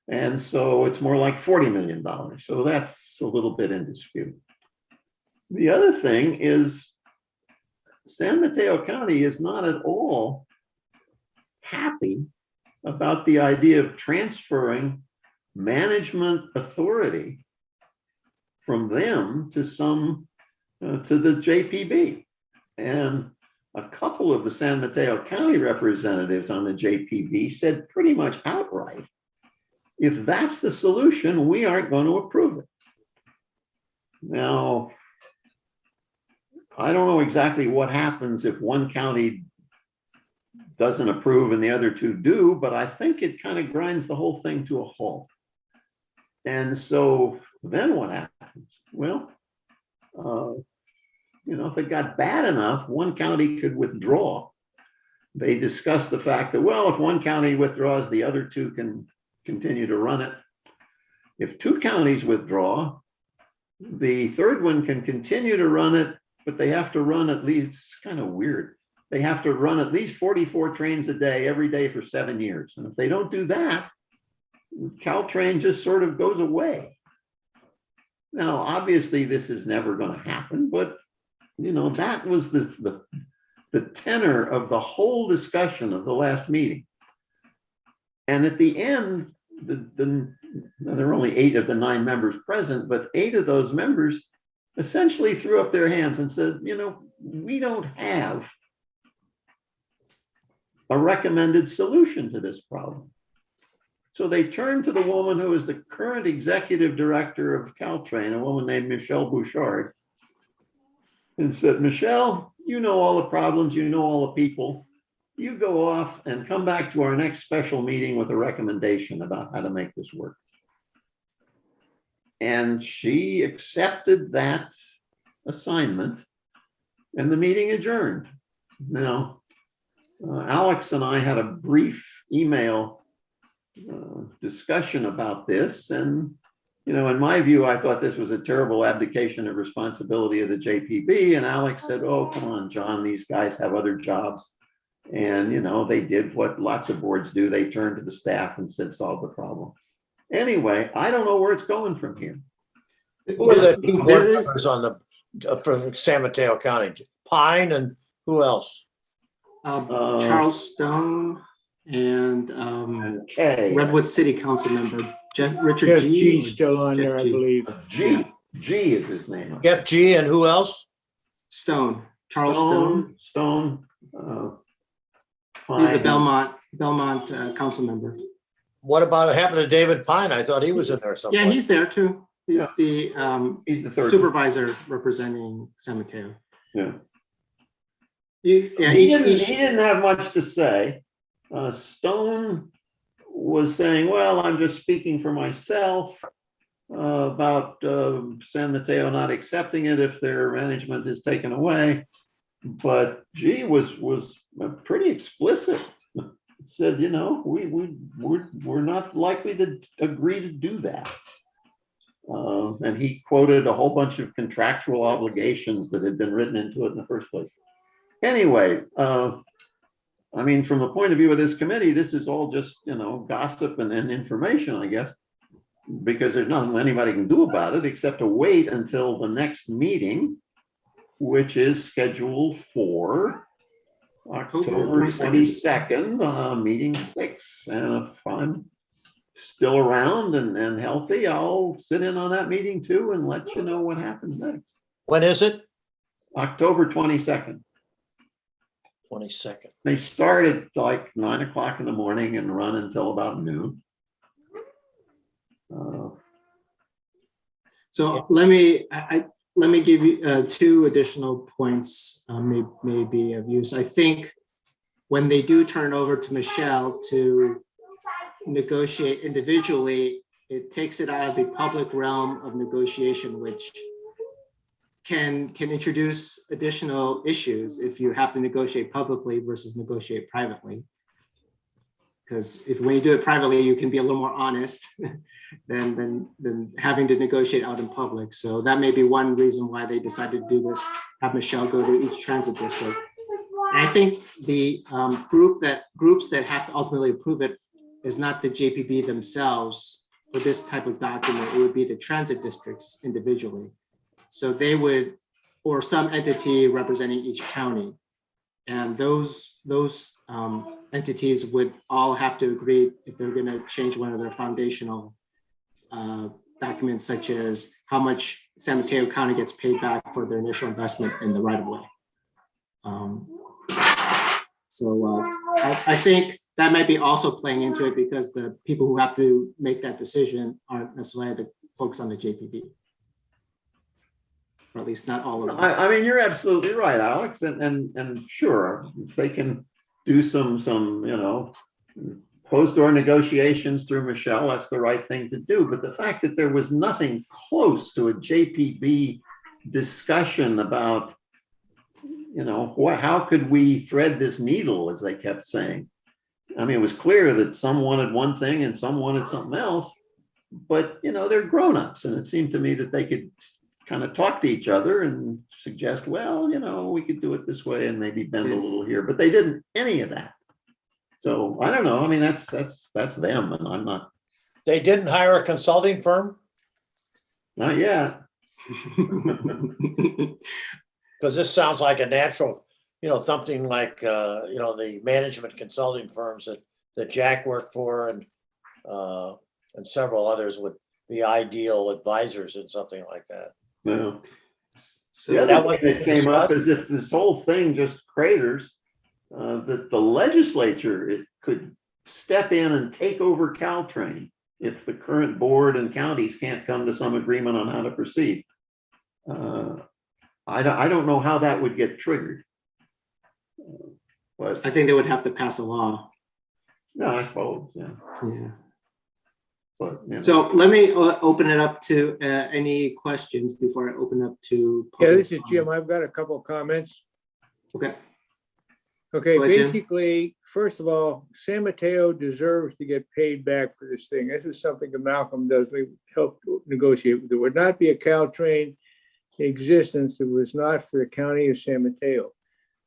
And so it's more like $40 million. So that's a little bit in dispute. The other thing is San Mateo County is not at all happy about the idea of transferring management authority from them to to the JPB. And a couple of the San Mateo County representatives on the JPB said pretty much outright, if that's the solution, we aren't going to approve it. Now, I don't know exactly what happens if one county doesn't approve and the other 2 do, but I think it kind of grinds the whole thing to a halt. And so then what happens? Well, if it got bad enough, one county could withdraw. They discussed the fact that, well, if one county withdraws, the other 2 can continue to run it. If 2 counties withdraw, the 3rd one can continue to run it, but they have to run at least, kind of weird, they have to run at least 44 trains a day every day for 7 years. And if they don't do that, Caltrain just sort of goes away. Now, obviously, this is never going to happen, but that was the tenor of the whole discussion of the last meeting. And at the end, there are only 8 of the 9 members present, but 8 of those members essentially threw up their hands and said, we don't have a recommended solution to this problem. So they turned to the woman who is the current executive director of Caltrain, a woman named Michelle Bouchard, and said, Michelle, you know all the problems, you know all the people. You go off and come back to our next special meeting with a recommendation about how to make this work. And she accepted that assignment and the meeting adjourned. Now, Alex and I had a brief email discussion about this. And, in my view, I thought this was a terrible abdication of responsibility of the JPB. And Alex said, oh, come on, John, these guys have other jobs. And, they did what lots of boards do. They turned to the staff and said, solve the problem. Anyway, I don't know where it's going from here. Who are the 2 board members for San Mateo County? Pine and who else? Charles Stone and Okay. Redwood City Council member Richard Jeff G. G's still on there, I Jeff G. believe. G is his name. Jeff G. and who else? Stone, Charles Stone. Stone. He's the Pine. Belmont council member. What about happened to David Pine? I thought he was in there somewhere. Yeah, he's there too. He's He's the 3rd. supervisor representing San Mateo. Yeah. He didn't have much to say. Stone was saying, well, I'm just speaking for myself about San Mateo not accepting it if their management is taken away. But G was pretty explicit. Said, we're not likely to agree to do that. And he quoted a whole bunch of contractual obligations that had been written into it in the first place. Anyway, from the point of view of this committee, this is all just, gossip and information, I guess, because there's nothing anybody can do about it except to wait until the next meeting, which is scheduled for October 22nd, meeting 6. And if I'm still around and healthy, I'll sit in on that meeting too and let you know what happens next. When is it? October 22nd. 22nd. They start at like 9 o'clock in the morning and run until about noon. So let me give you two additional points, maybe of use. I think when they do turn over to Michelle to negotiate individually, it takes it out of the public realm of negotiation, which can introduce additional issues if you have to negotiate publicly versus negotiate privately. Because when you do it privately, you can be a little more honest than having to negotiate out in public. So that may be one reason why they decided to do this, have Michelle go to each transit district. And I think the groups that have to ultimately approve it is not the JPB themselves for this type of document. It would be the transit districts individually. So they would, or some entity representing each county. And those entities would all have to agree if they're going to change one of their foundational documents, such as how much San Mateo County gets paid back for their initial investment in the right of way. I think that might be also playing into it, because the people who have to make that decision aren't necessarily the folks on the JPB. Or at least not all of them. I mean, you're absolutely right, Alex, and sure, if they can do some closed door negotiations through Michelle, that's the right thing to do. But the fact that there was nothing close to a JPB discussion about, how could we thread this needle, as they kept saying. I mean, it was clear that some wanted one thing and some wanted something else, but they're grown-ups, and it seemed to me that they could kind of talk to each other and suggest, well, we could do it this way and maybe bend a little here, but they didn't any of that. So I don't know. I mean, that's them, and I'm not. They didn't hire a consulting firm? Not yet. Because this sounds like a natural, something like, the management consulting firms that Jack worked for and several others would be ideal advisors in something like that. No. So The other thing that came up is if this whole thing just craters, that the legislature, it could step in and take over Caltrain if the current board and counties can't come to some agreement on how to proceed. I don't know how that would get triggered. But I think they would have to pass a law. no, I suppose, yeah. Yeah. But, So let me open it up to any questions before I open up to. Yeah, this is Jim. I've got a couple of comments. Okay. Okay, Go ahead, Jim. basically, first of all, San Mateo deserves to get paid back for this thing. This is something that Malcolm Dudley helped negotiate. There would not be a Caltrain in existence if it was not for the county of San Mateo.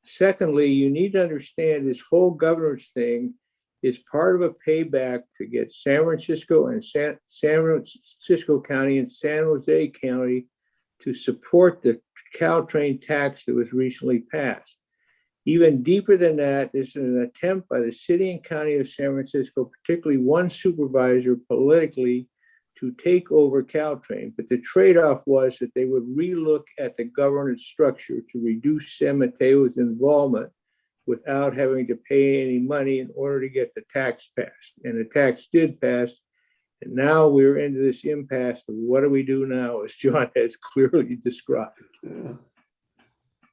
Secondly, you need to understand this whole governance thing is part of a payback to get San Francisco and San Francisco County and San Jose County to support the Caltrain tax that was recently passed. Even deeper than that, this is an attempt by the city and county of San Francisco, particularly one supervisor politically, to take over Caltrain. But the trade-off was that they would relook at the governance structure to reduce San Mateo's involvement without having to pay any money in order to get the tax passed. And the tax did pass. And now we're into this impasse of what do we do now, as John has clearly described. yeah.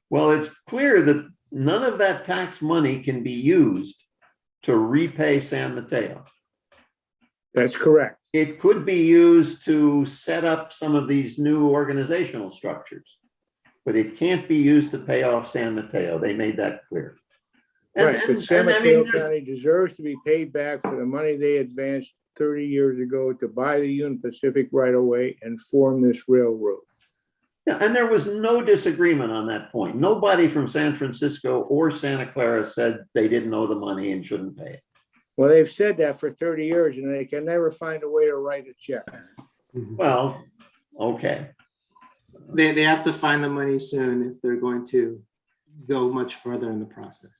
Well, it's clear that none of that tax money can be used to repay San Mateo. That's correct. It could be used to set up some of these new organizational structures, but it can't be used to pay off San Mateo. They made that clear. Right, but San Mateo there's- County deserves to be paid back for the money they advanced 30 years ago to buy the Union Pacific right away and form this railroad. Yeah, and there was no disagreement on that point. Nobody from San Francisco or Santa Clara said they didn't owe the money and shouldn't pay it. Well, they've said that for 30 years and they can never find a way to write a check. Well, okay. They have to find the money soon if they're going to go much further in the process.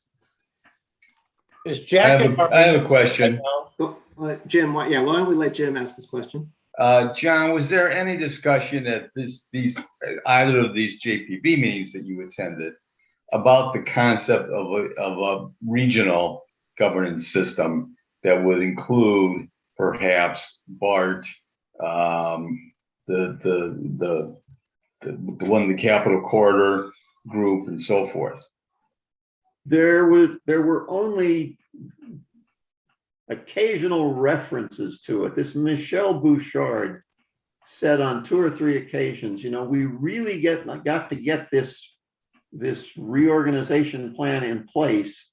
Is Jack? I have a question. Jim, why don't we let Jim ask his question? John, was there any discussion at either of these JPB meetings that you attended about the concept of a regional governance system that would include perhaps BART, the one, the Capital Corridor group, and so forth? There were only occasional references to it. This Michel Bouchard said on 2 or 3 occasions, we really got to get this reorganization plan in place.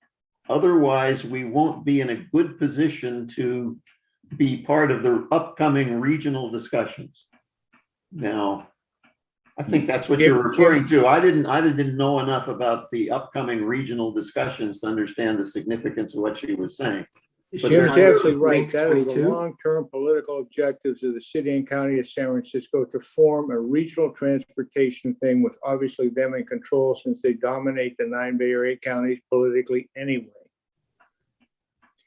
Otherwise, we won't be in a good position to be part of the upcoming regional discussions. Now, I think that's what you're referring to. I didn't know enough about the upcoming regional discussions to understand the significance of what she was saying. Jim's absolutely right. Link That is the 22. long-term political objectives of the city and county of San Francisco to form a regional transportation thing with obviously them in control since they dominate the 9 Bay Area counties politically anyway.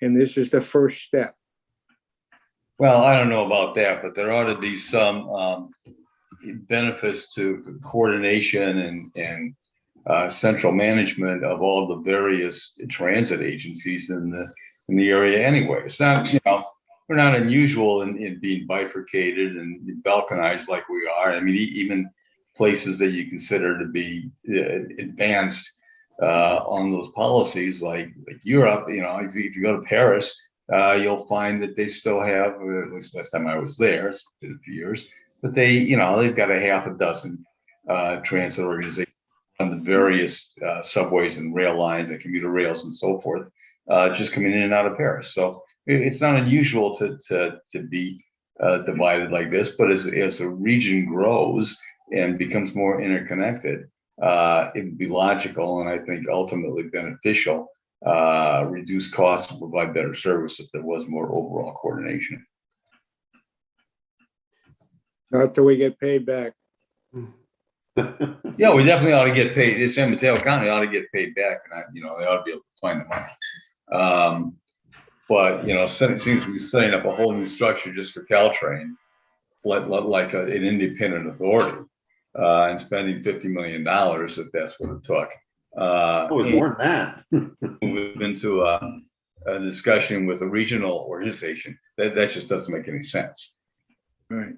And this is the first step. Well, I don't know about that, but there ought to be some benefits to coordination and central management of all the various transit agencies in the area anyway. It's not, we're not unusual in being bifurcated and balkanized like we are. I mean, even places that you consider to be advanced on those policies, like Europe, if you go to Paris, you'll find that they still have, at least last time I was there, it's been a few years, but they've got a half a dozen transit organizations on the various subways and rail lines and commuter rails and so forth, just coming in and out of Paris. So it's not unusual to be divided like this, but as the region grows and becomes more interconnected, it would be logical and I think ultimately beneficial, reduce costs and provide better service if there was more overall coordination. After we get paid back. Yeah, we definitely ought to get paid. San Mateo County ought to get paid back, and they ought to be able to find the money. But it seems to be setting up a whole new structure just for Caltrain, like an independent authority, and spending $50 million if that's what it took. It was more than that. Move into a discussion with a regional organization that just doesn't make any sense. Right.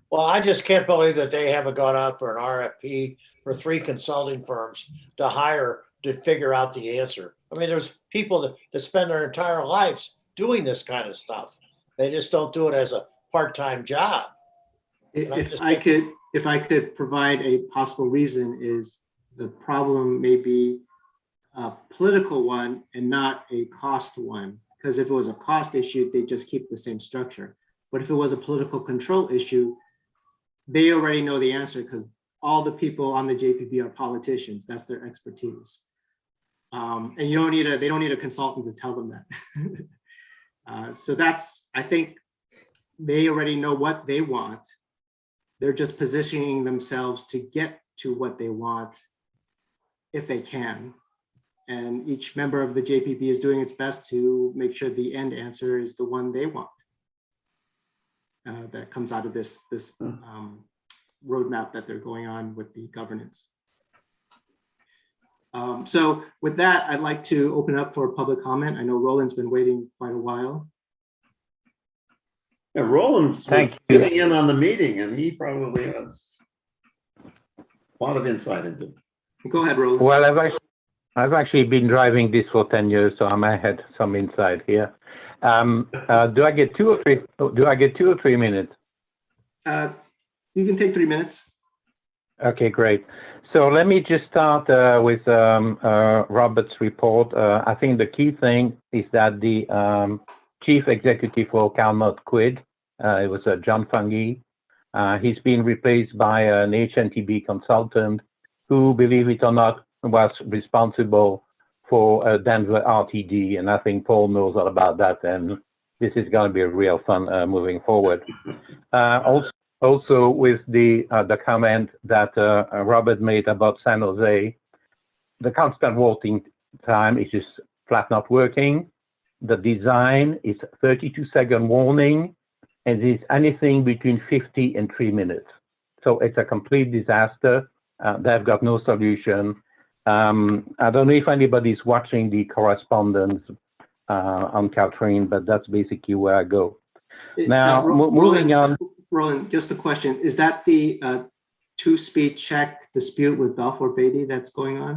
Well, I just can't believe that they haven't gone out for an RFP for 3 consulting firms to hire to figure out the answer. I mean, there's people that spend their entire lives doing this kind of stuff. They just don't do it as a part-time job. If I could provide a possible reason, is the problem may be a political one and not a cost one. Because if it was a cost issue, they just keep the same structure. But if it was a political control issue, they already know the answer because all the people on the JPB are politicians. That's their expertise. And they don't need a consultant to tell them that. So I think they already know what they want. They're just positioning themselves to get to what they want if they can. And each member of the JPB is doing its best to make sure the end answer is the one they want. That comes out of this roadmap that they're going on with the governance. So with that, I'd like to open up for public comment. I know Roland's been waiting quite a while. Yeah, Roland was sitting in on the meeting and he probably has a lot of insight into it. Go ahead, Roland. Well, I've actually been driving this for 10 years, so I might have some insight here. Do I get 2 or 3? Do I get 2 or 3 minutes? You can take 3 minutes. Okay, great. So let me just start with Robert's report. I think the key thing is that the chief executive for CalMod quit. It was John Fungi. He's been replaced by an HNTB consultant who, believe it or not, was responsible for Denver RTD, and I think Paul knows all about that, and this is going to be a real fun moving forward. Also with the comment that Robert made about San Jose, the constant voting time is just flat not working. The design is 32-second warning, and it's anything between 50 and 3 minutes. So it's a complete disaster. They've got no solution. I don't know if anybody's watching the correspondence on Caltrain, but that's basically where I go. Now, moving on. Roland, just a question. Is that the two-speed check dispute with Balfour Beatty that's going on?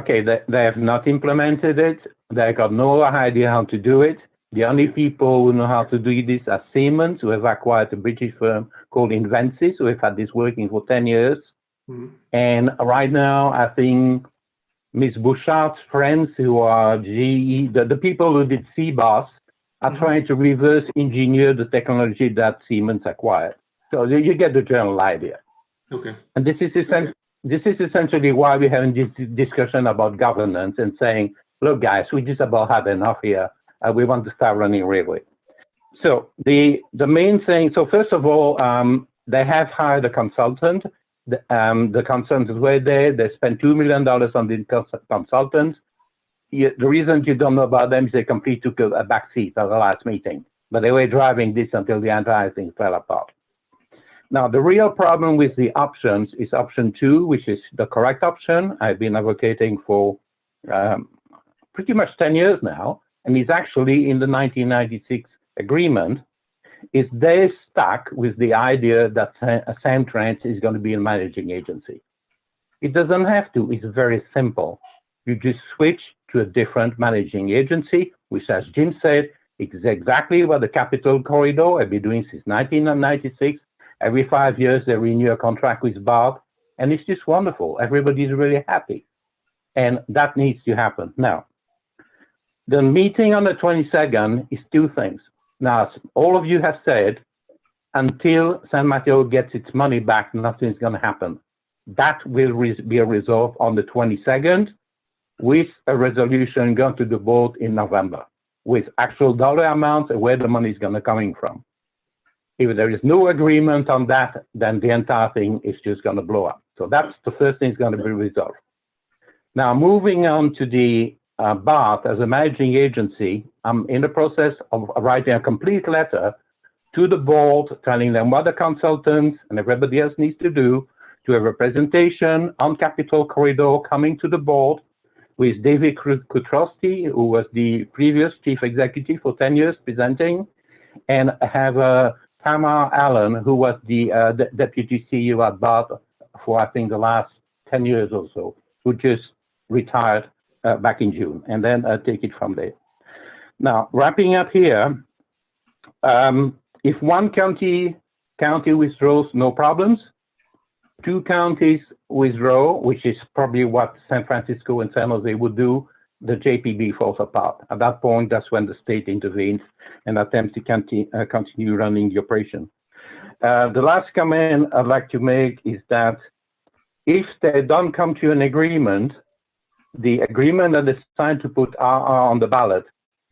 Okay, they have not implemented it. They got no idea how to do it. The only people who know how to do this are Siemens, who have acquired a British firm called Invensys, who have had this working for 10 years. Mm-hmm. And right now, I think Ms. Bouchard's friends, who are GE, the people who did CBOS, are trying to reverse engineer the technology that Siemens acquired. So you get the general idea. Okay. And this is essentially why we're having this discussion about governance and saying, look, guys, we just about had enough here. We want to start running railway. So the main thing, so first of all, they have hired a consultant. The consultants were there. They spent $2 million on the consultants. The reason you don't know about them is they completely took a back seat at the last meeting, but they were driving this until the entire thing fell apart. Now, the real problem with the options is option 2, which is the correct option. I've been advocating for pretty much 10 years now, and it's actually in the 1996 agreement, is they're stuck with the idea that Samtrans is going to be a managing agency. It doesn't have to. It's very simple. You just switch to a different managing agency, which, as Jim said, is exactly what the Capital Corridor have been doing since 1996. Every 5 years, they renew a contract with BART, and it's just wonderful. Everybody's really happy, and that needs to happen. Now, the meeting on the 22nd is 2 things. Now, all of you have said, until San Mateo gets its money back, nothing's going to happen. That will be resolved on the 22nd with a resolution going to the board in November with actual dollar amounts and where the money is going to coming from. If there is no agreement on that, then the entire thing is just going to blow up. So that's the first thing is going to be resolved. Now, moving on to the BART as a managing agency, I'm in the process of writing a complete letter to the board, telling them what the consultants and everybody else needs to do to have a presentation on Capital Corridor coming to the board with David Kutrowski, who was the previous chief executive for 10 years presenting, and have Tamara Allen, who was the deputy CEO at BART for, I think, the last 10 years or so, who just retired back in June, and then take it from there. Now, wrapping up here, if one county withdraws, no problems. 2 counties withdraw, which is probably what San Francisco and San Jose would do, the JPB falls apart. At that point, that's when the state intervenes and attempts to continue running the operation. The last comment I'd like to make is that if they don't come to an agreement, the agreement that is signed to put RR on the ballot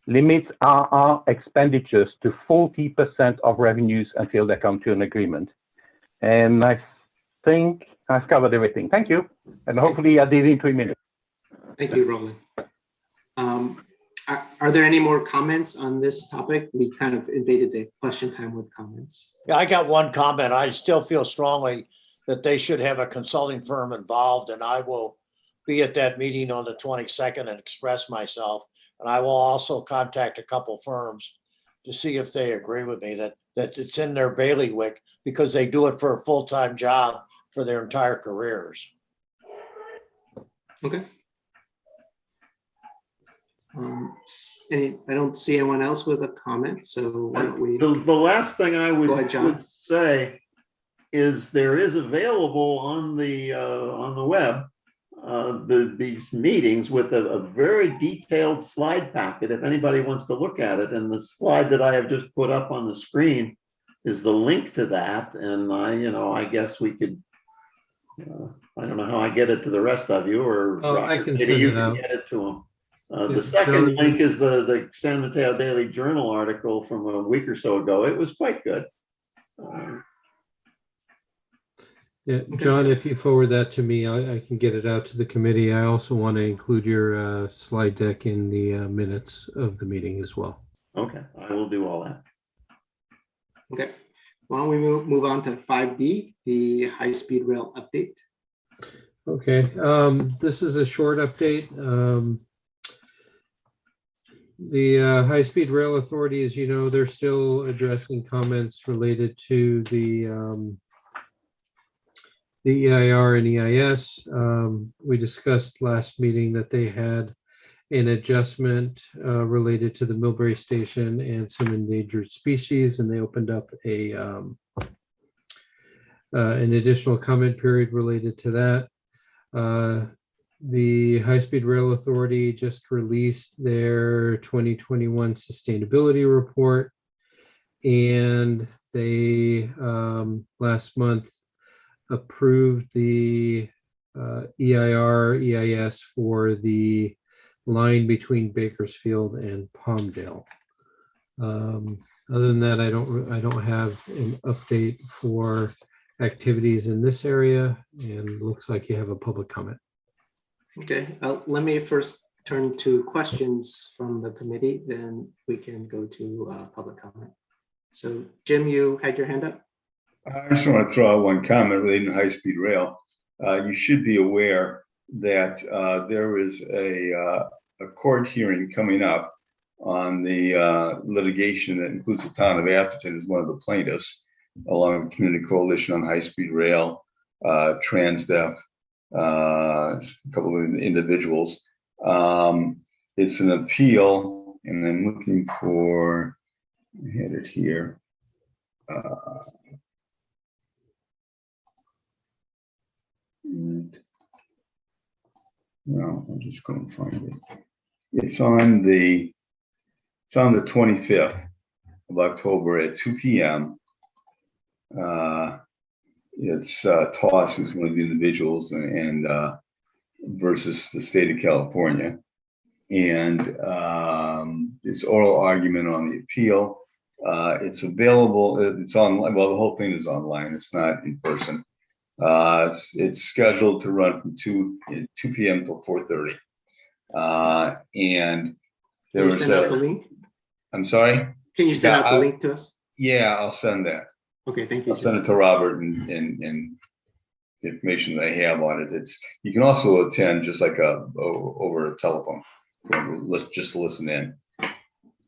limits RR expenditures to 40% of revenues until they come to an agreement. And I think I've covered everything. Thank you. And hopefully I did in 3 minutes. Thank you, Roland. Are there any more comments on this topic? We kind of invaded the question time with comments. Yeah, I got one comment. I still feel strongly that they should have a consulting firm involved, and I will be at that meeting on the 22nd and express myself. And I will also contact a couple firms to see if they agree with me that it's in their bailiwick, because they do it for a full-time job for their entire careers. Okay. I don't see anyone else with a comment, so why don't we? The last thing I would, Go ahead, John. would say is there is available on the web these meetings with a very detailed slide packet if anybody wants to look at it. And the slide that I have just put up on the screen is the link to that. And I guess we could, I don't know how I get it to the rest of you, or I can maybe send you it can out. get it to them. Yeah, The second Billy. link is the San Mateo Daily Journal article from a week or so ago. It was quite good. Yeah, John, if you forward that to me, I can get it out to the committee. I also want to include your slide deck in the minutes of the meeting as well. Okay, I will do all that. Okay, why don't we move on to 5D, the high-speed rail update. Okay, this is a short update. The High-Speed Rail Authority, as you know, they're still addressing comments related to the EIR and EIS. We discussed last meeting that they had an adjustment related to the Millbrae Station and some endangered species, and they opened up an additional comment period related to that. The High-Speed Rail Authority just released their 2021 sustainability report, and they last month approved the EIR, EIS for the line between Bakersfield and Palmdale. Other than that, I don't have an update for activities in this area, and looks like you have a public comment. Okay, let me first turn to questions from the committee, then we can go to public comment. So Jim, you had your hand up? I just want to throw out one comment relating to high-speed rail. You should be aware that there is a court hearing coming up on the litigation that includes the town of Atherton as one of the plaintiffs, along with the Community Coalition on High-Speed Rail, TransDef, a couple of individuals. It's an appeal, and I'm looking for, I had it here. Well, I'm just going to find it. It's on the 25th of October at 2 p.m. It's Toss, who's one of the individuals, and versus the state of California. And it's oral argument on the appeal. It's available. It's online. Well, the whole thing is online. It's not in person. It's scheduled to run from 2 p.m. till 4:30. And there was send out the link? I'm sorry? Can you send out the link to us? Yeah, I'll send that. Okay, thank you. I'll send it to Robert and the information that I have on it. You can also attend just like over a telephone, just to listen in,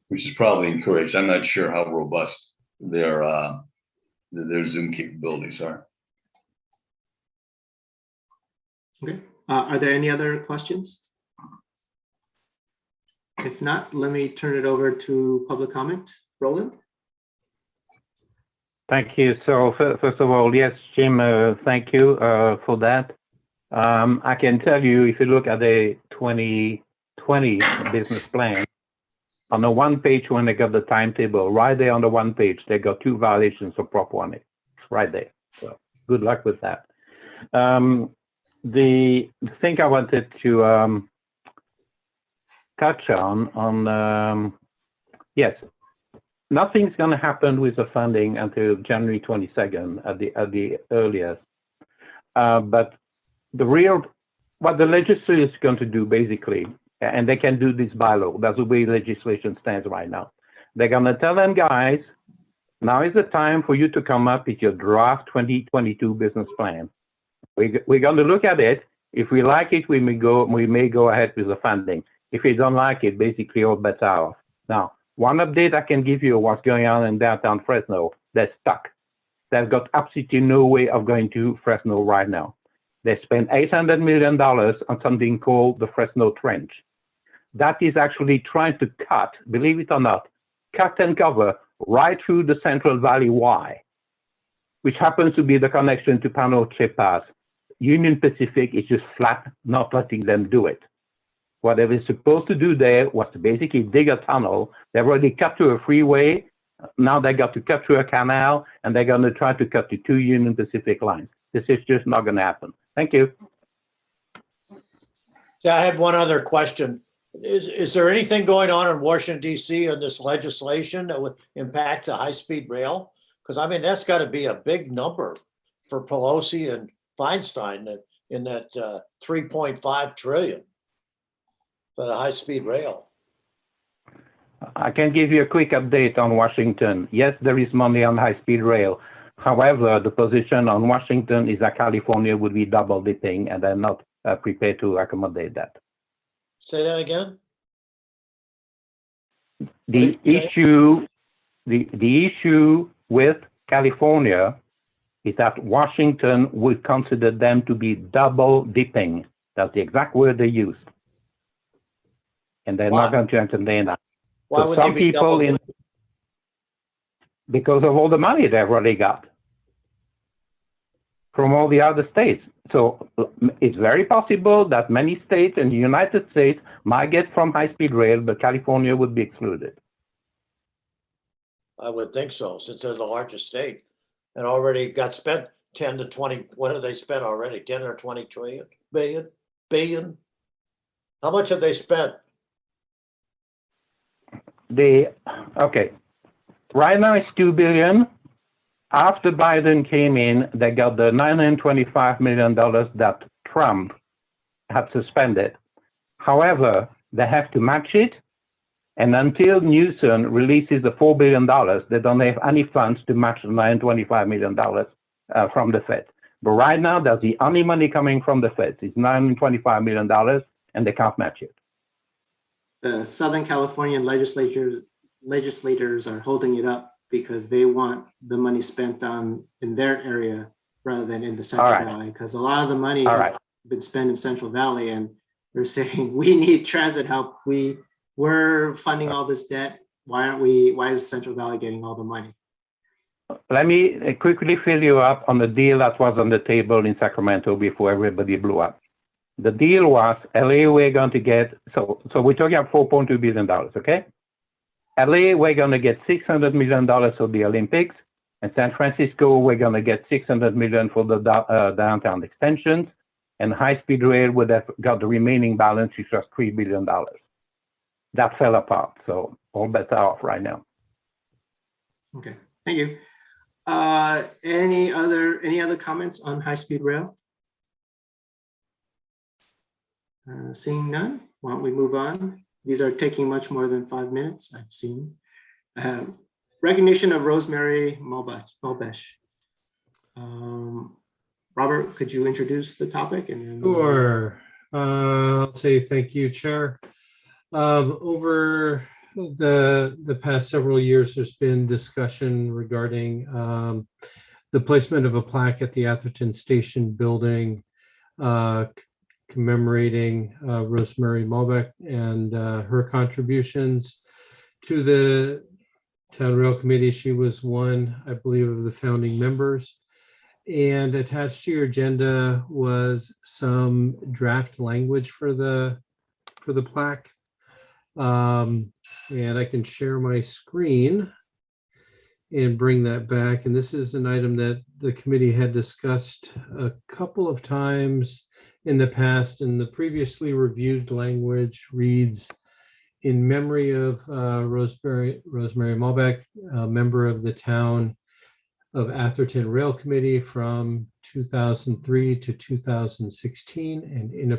which is probably encouraged. I'm not sure how robust their Zoom capabilities are. Okay, are there any other questions? If not, let me turn it over to public comment. Roland? Thank you. So first of all, yes, Jim, thank you for that. I can tell you, if you look at the 2020 business plan, on the one page when they got the timetable, right there on the one page, they got 2 violations of Prop 1A. It's right there. So good luck with that. The thing I wanted to touch on, yes, nothing's going to happen with the funding until January 22nd at the earliest. But what the legislature is going to do basically, and they can do this by law, that's the way legislation stands right now. They're going to tell them, guys, now is the time for you to come up with your draft 2022 business plan. We're going to look at it. If we like it, we may go ahead with the funding. If we don't like it, basically all bets are off. Now, one update I can give you what's going on in downtown Fresno. They're stuck. They've got absolutely no way of going to Fresno right now. They spent $800 million on something called the Fresno Trench. That is actually trying to cut, believe it or not, cut and cover right through the Central Valley Y, which happens to be the connection to Panoche Pass. Union Pacific is just flat not letting them do it. What they were supposed to do there was to basically dig a tunnel. They've already cut to a freeway. Now they got to cut through a canal, and they're going to try to cut to 2 Union Pacific lines. This is just not going to happen. Thank you. Yeah, I had one other question. Is there anything going on in Washington, D.C. on this legislation that would impact the high-speed rail? Because, I mean, that's got to be a big number for Pelosi and Feinstein in that 3.5 trillion for the high-speed rail. I can give you a quick update on Washington. Yes, there is money on high-speed rail. However, the position on Washington is that California would be double dipping, and they're not prepared to accommodate that. Say that again? The issue with California is that Washington would consider them to be double dipping. That's the exact word they used. And they're not going to entertain that. Why So would some they be people double? because of all the money they've already got from all the other states. So it's very possible that many states in the United States might get from high-speed rail, but California would be excluded. I would think so, since they're the largest state and already got spent 10 to 20. What have they spent already? 10 or 20 billion? How much have they spent? Okay, right now it's $2 billion. After Biden came in, they got the $925 million that Trump had suspended. However, they have to match it. And until Newsom releases the $4 billion, they don't have any funds to match the $925 million from the Fed. But right now, that's the only money coming from the Fed. It's $925 million, and they can't match it. The Southern California legislators are holding it up because they want the money spent in their area rather than in the Central Valley, because a lot of the money has been spent in Central Valley, and they're saying we need transit help. We're funding all this debt. Why is Central Valley getting all the money? Let me quickly fill you up on the deal that was on the table in Sacramento before everybody blew up. The deal was LA, we're going to get, so we're talking about $4.2 billion, okay? LA, we're going to get $600 million for the Olympics, and San Francisco, we're going to get $600 million for the downtown extensions, and high-speed rail would have got the remaining balance, which was $3 billion. That fell apart, so all bets are off right now. Okay, thank you. Any other comments on high-speed rail? Seeing none, why don't we move on? These are taking much more than 5 minutes, I've seen. Recognition of Rosemary Malbesh. Robert, could you introduce the topic? And then Sure. I'll say thank you, Chair. Over the past several years, there's been discussion regarding the placement of a plaque at the Atherton Station building commemorating Rosemary Malbeck and her contributions to the Town Rail Committee. She was one, I believe, of the founding members. And attached to your agenda was some draft language for the plaque. And I can share my screen and bring that back. And this is an item that the committee had discussed a couple of times in the past, and the previously reviewed language reads, in memory of Rosemary Malbeck, a member of the Town of Atherton Rail Committee from 2003 to 2016, and in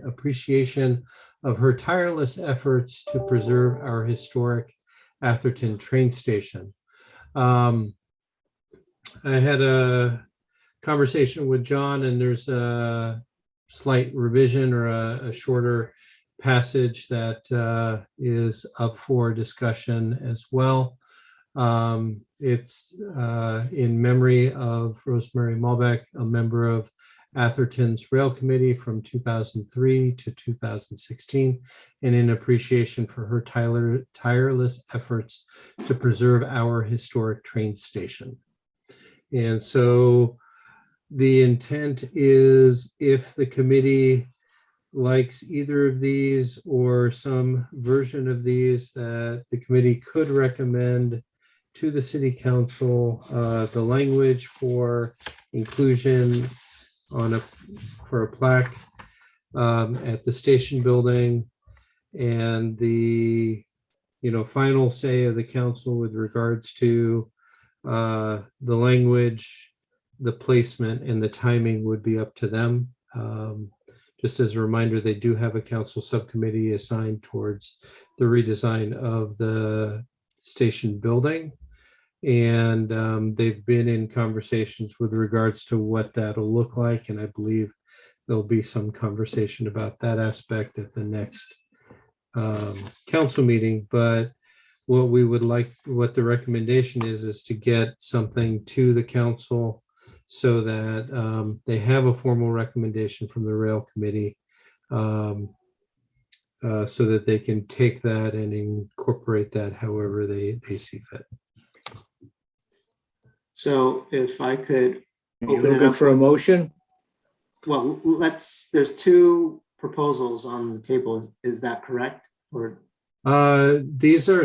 appreciation of her tireless efforts to preserve our historic Atherton train station. I had a conversation with John, and there's a slight revision or a shorter passage that is up for discussion as well. It's in memory of Rosemary Malbeck, a member of Atherton's Rail Committee from 2003 to 2016, and in appreciation for her tireless efforts to preserve our historic train station. And so the intent is, if the committee likes either of these or some version of these, that the committee could recommend to the City Council the language for inclusion for a plaque at the station building, and the final say of the council with regards to the language the placement and the timing would be up to them. Just as a reminder, they do have a council subcommittee assigned towards the redesign of the station building. And they've been in conversations with regards to what that'll look like. And I believe there'll be some conversation about that aspect at the next council meeting. But what we would like, what the recommendation is to get something to the council so that they have a formal recommendation from the rail committee, so that they can take that and incorporate that however they see fit. So if I could, You Open it looking up. for a motion? well, there's two proposals on the table. Is that correct? Or, These are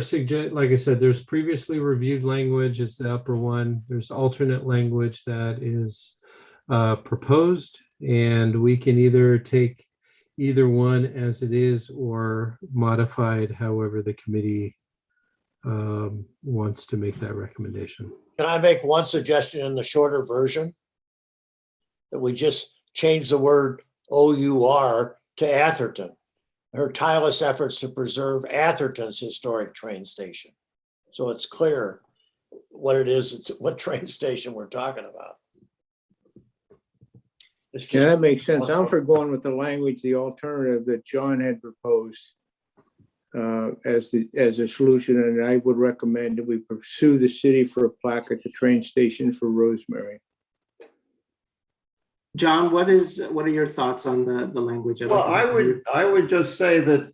like I said, there's previously reviewed language is the upper one. There's alternate language that is proposed, and we can either take either one as it is or modified however the committee wants to make that recommendation. Can I make one suggestion in the shorter version? That we just change the word OUR to Atherton. Her tireless efforts to preserve Atherton's historic train station. So it's clear what it is, what train station we're talking about. It's Yeah, just, that makes sense. I'm for going with the language, the alternative that John had proposed as a solution, and I would recommend that we pursue the city for a plaque at the train station for Rosemary. John, what are your thoughts on the language? Well, I would just say that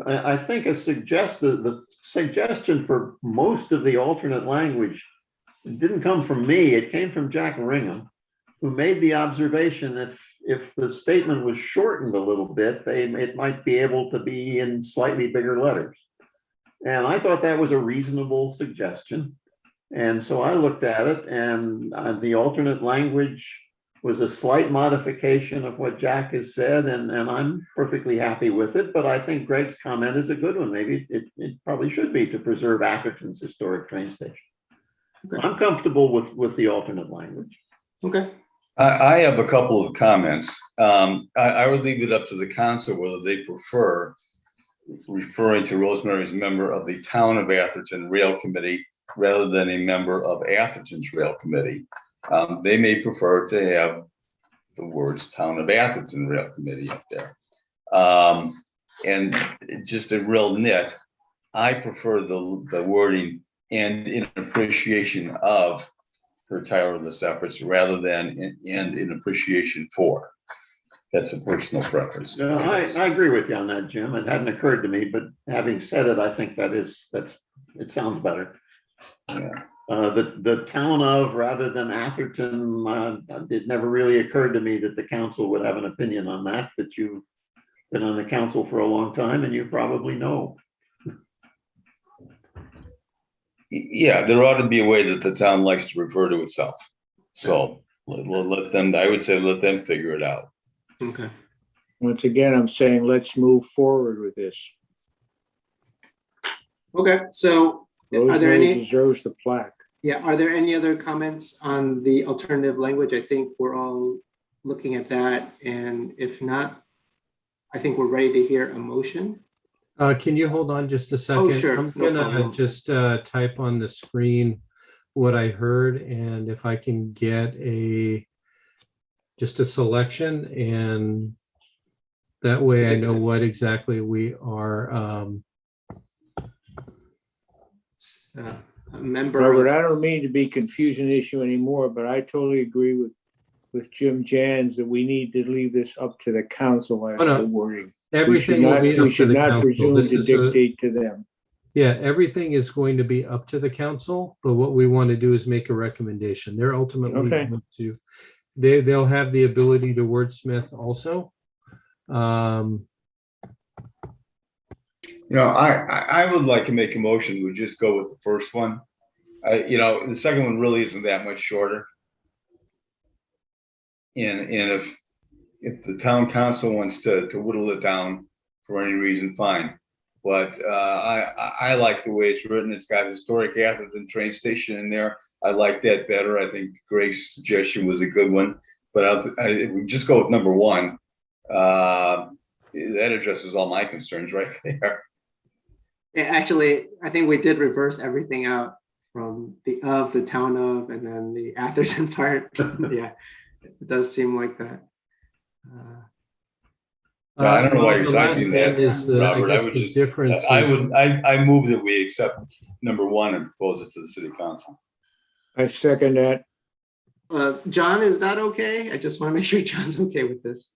I think the suggestion for most of the alternate language didn't come from me. It came from Jack Ringham, who made the observation that if the statement was shortened a little bit, it might be able to be in slightly bigger letters. And I thought that was a reasonable suggestion. And so I looked at it, and the alternate language was a slight modification of what Jack has said, and I'm perfectly happy with it. But I think Greg's comment is a good one. Maybe it probably should be to preserve Atherton's historic train station. Okay. I'm comfortable with the alternate language. Okay. I have a couple of comments. I would leave it up to the council whether they prefer referring to Rosemary as a member of the Town of Atherton Rail Committee rather than a member of Atherton's Rail Committee. They may prefer to have the words Town of Atherton Rail Committee up there. And just a real nit, I prefer the wording "and in appreciation of her tireless efforts" rather than "and in appreciation for." That's a personal preference. No, I agree with you on that, Jim. It hadn't occurred to me, but having said it, I think it sounds better. Yeah. The town of rather than Atherton, it never really occurred to me that the council would have an opinion on that, but you've been on the council for a long time and you probably know. Yeah, there ought to be a way that the town likes to refer to itself. So let them, I would say, let them figure it out. Okay. Once again, I'm saying let's move forward with this. Okay. So are there Rosemary any? deserves the plaque. Yeah. Are there any other comments on the alternative language? I think we're all looking at that, and if not, I think we're ready to hear a motion. Can you hold on just a second? Sure. I'm No gonna problem. just type on the screen what I heard, and if I can get just a selection, and that way I know what exactly we are. A member. Robert, of- I don't mean to be confusing the issue anymore, but I totally agree with Jim Jans that we need to leave this up to the council as no. to wording. Everything will be We up to should the not council. presume This to is dictate to them. yeah, everything is going to be up to the council, but what we want to do is make a recommendation. They're ultimately Okay. going to, they'll have the ability to wordsmith also. I would like to make a motion. We just go with the first one. The second one really isn't that much shorter. And if the town council wants to whittle it down for any reason, fine. But I like the way it's written. It's got historic Atherton train station in there. I like that better. I think Greg's suggestion was a good one. But if we just go with number one, that addresses all my concerns right there. Yeah, actually, I think we did reverse everything out from the town of, and then the Atherton part. Yeah, it does seem like that. I don't know why you're the last typing that, thing is Robert. I I guess would the just, difference I is- would, I move that we accept number one and propose it to the city council. I second that. John, is that okay? I just want to make sure John's okay with this.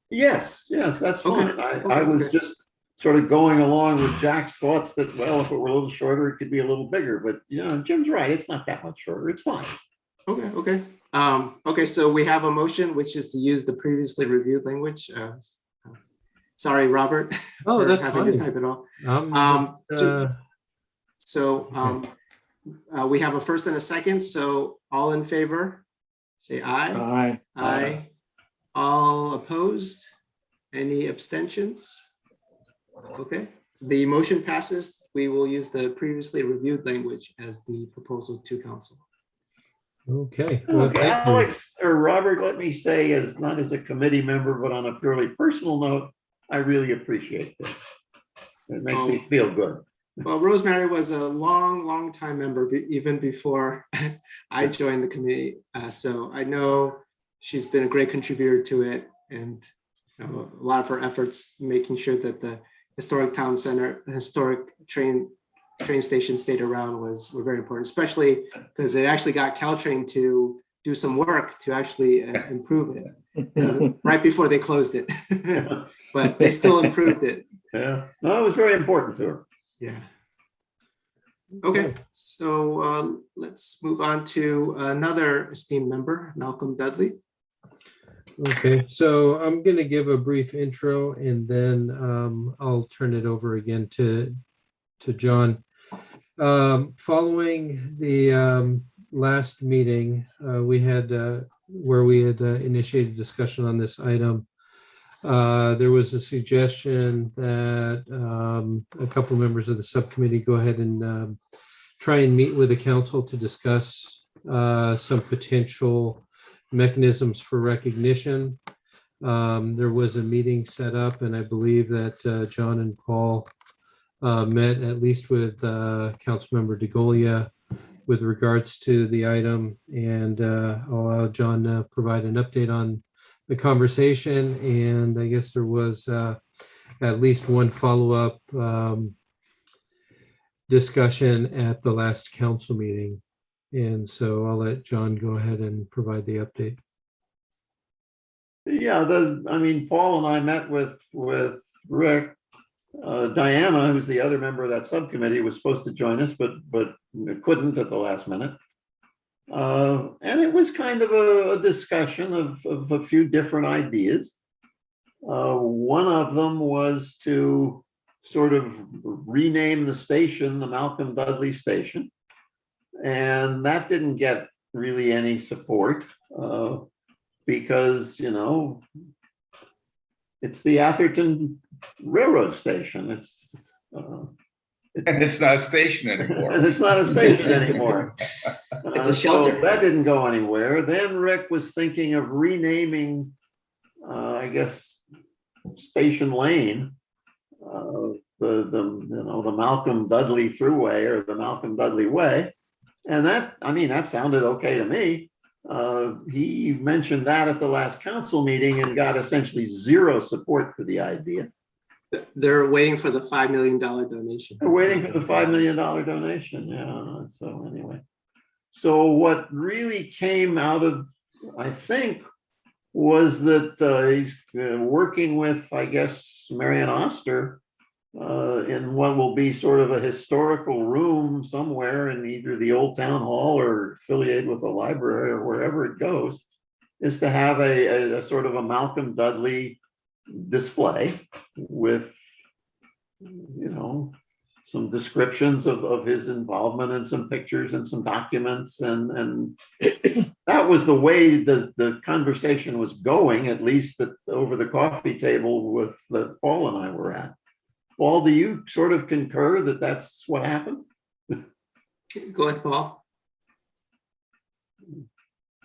Yes, that's Okay, fine. I okay, was okay. just sort of going along with Jack's thoughts that, well, if it were a little shorter, it could be a little bigger, but Jim's right. It's not that much shorter. It's fine. Okay. Okay, so we have a motion, which is to use the previously reviewed language. Sorry, Robert. Oh, for that's having to fine. type it all. Okay. We have a first and a second, so all in favor, say aye. Aye. Aye. All opposed? Any abstentions? Okay, the motion passes. We will use the previously reviewed language as the proposal to council. Okay. Well, Okay, thank you. Alex or Robert, let me say, as not as a committee member, but on a purely personal note, I really appreciate this. It makes me feel good. Well, Rosemary was a long time member, even before I joined the committee. So I know she's been a great contributor to it, and a lot of her efforts making sure that the historic town center, historic train station stayed around were very important, especially because it actually got Caltrain to do some work to actually improve it right before they closed it. But they still improved it. Yeah, no, it was very important to her. Yeah. Okay, so let's move on to another esteemed member, Malcolm Dudley. Okay, so I'm going to give a brief intro and then I'll turn it over again to John. Following the last meeting, we had where we had initiated discussion on this item. There was a suggestion that a couple members of the subcommittee go ahead and try and meet with the council to discuss some potential mechanisms for recognition. There was a meeting set up, and I believe that John and Paul met at least with Councilmember DeGolia with regards to the item, and I'll allow John to provide an update on the conversation. And I guess there was at least one follow-up discussion at the last council meeting. And so I'll let John go ahead and provide the update. Yeah, Paul and I met with Rick. Diana, who's the other member of that subcommittee, was supposed to join us, but couldn't at the last minute. And it was kind of a discussion of a few different ideas. One of them was to sort of rename the station the Malcolm Dudley Station. And that didn't get really any support because, it's the Atherton Railroad Station. And it's not a station anymore. And it's not a station anymore. It's a shelter. So that didn't go anywhere. Then Rick was thinking of renaming, I guess, Station Lane, the Malcolm Dudley Thruway or the Malcolm Dudley Way. And that sounded okay to me. He mentioned that at the last council meeting and got essentially zero support for the idea. They're waiting for the $5 million donation. They're waiting for the $5 million donation. Yeah. So anyway, so what really came out of, I think, was that he's working with, I guess, Marion Oster in what will be sort of a historical room somewhere in either the old town hall or affiliated with the library or wherever it goes, is to have a sort of a Malcolm Dudley display with, some descriptions of his involvement and some pictures and some documents. And that was the way the conversation was going, at least over the coffee table that Paul and I were at. Paul, do you sort of concur that that's what happened? Go ahead, Paul.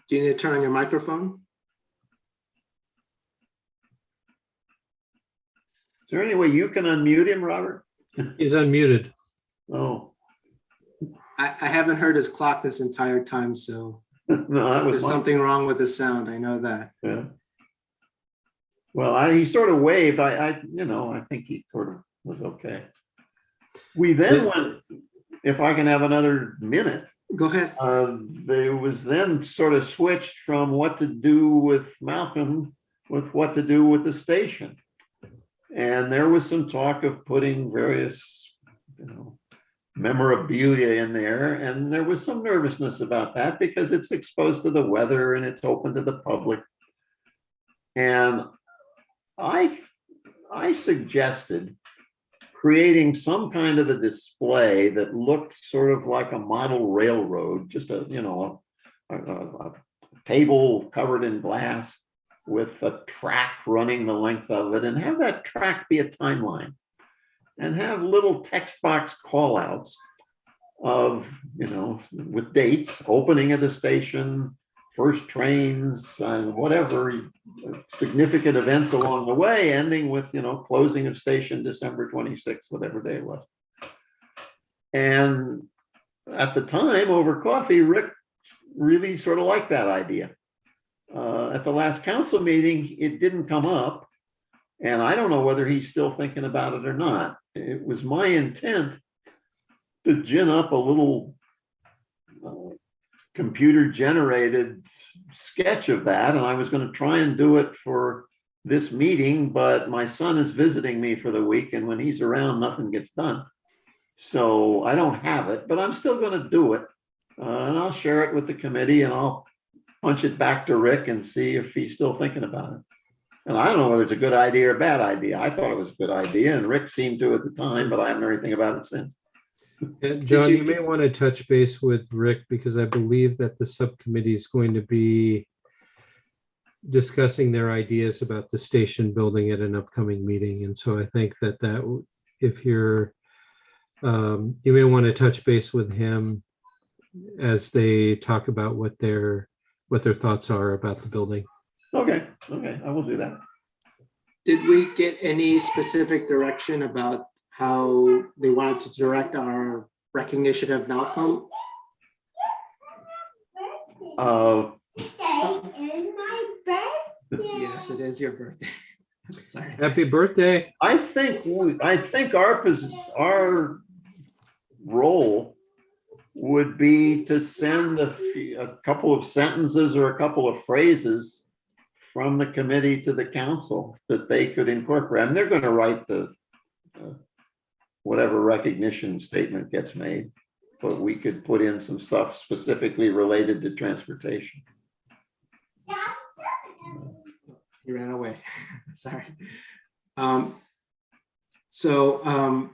Do you need to turn on your microphone? Is there any way you can unmute him, Robert? He's unmuted. Oh, I haven't heard his clock this entire time, so no, that was there's mine. something wrong with the sound. I know that. Yeah. Well, he sort of waved. I think he sort of was okay. We then went, if I can have another minute, Go ahead. there was then sort of switched from what to do with Malcolm with what to do with the station. And there was some talk of putting various, memorabilia in there. And there was some nervousness about that because it's exposed to the weather and it's open to the public. And I suggested creating some kind of a display that looked sort of like a model railroad, just a table covered in glass with a track running the length of it, and have that track be a timeline, and have little text box call outs of, with dates, opening of the station, first trains, whatever significant events along the way, ending with, closing of station December 26th, whatever day it was. And at the time, over coffee, Rick really sort of liked that idea. At the last council meeting, it didn't come up, and I don't know whether he's still thinking about it or not. It was my intent to gin up a little computer-generated sketch of that, and I was going to try and do it for this meeting, but my son is visiting me for the week, and when he's around, nothing gets done. So I don't have it, but I'm still going to do it, and I'll share it with the committee, and I'll punch it back to Rick and see if he's still thinking about it. And I don't know whether it's a good idea or a bad idea. I thought it was a good idea, and Rick seemed to at the time, but I haven't heard anything about it since. And John, you may want to touch base with Rick, because I believe that the subcommittee is going to be discussing their ideas about the station building at an upcoming meeting. And so I think that if you're, you may want to touch base with him as they talk about what their thoughts are about the building. Okay, I will do that. Did we get any specific direction about how they wanted to direct our recognition of Malcolm? Yes, it is your birthday. Sorry. Happy birthday. I think our role would be to send a couple of sentences or a couple of phrases from the committee to the council that they could incorporate. And they're going to write the whatever recognition statement gets made, but we could put in some stuff specifically related to transportation. He ran away. Sorry.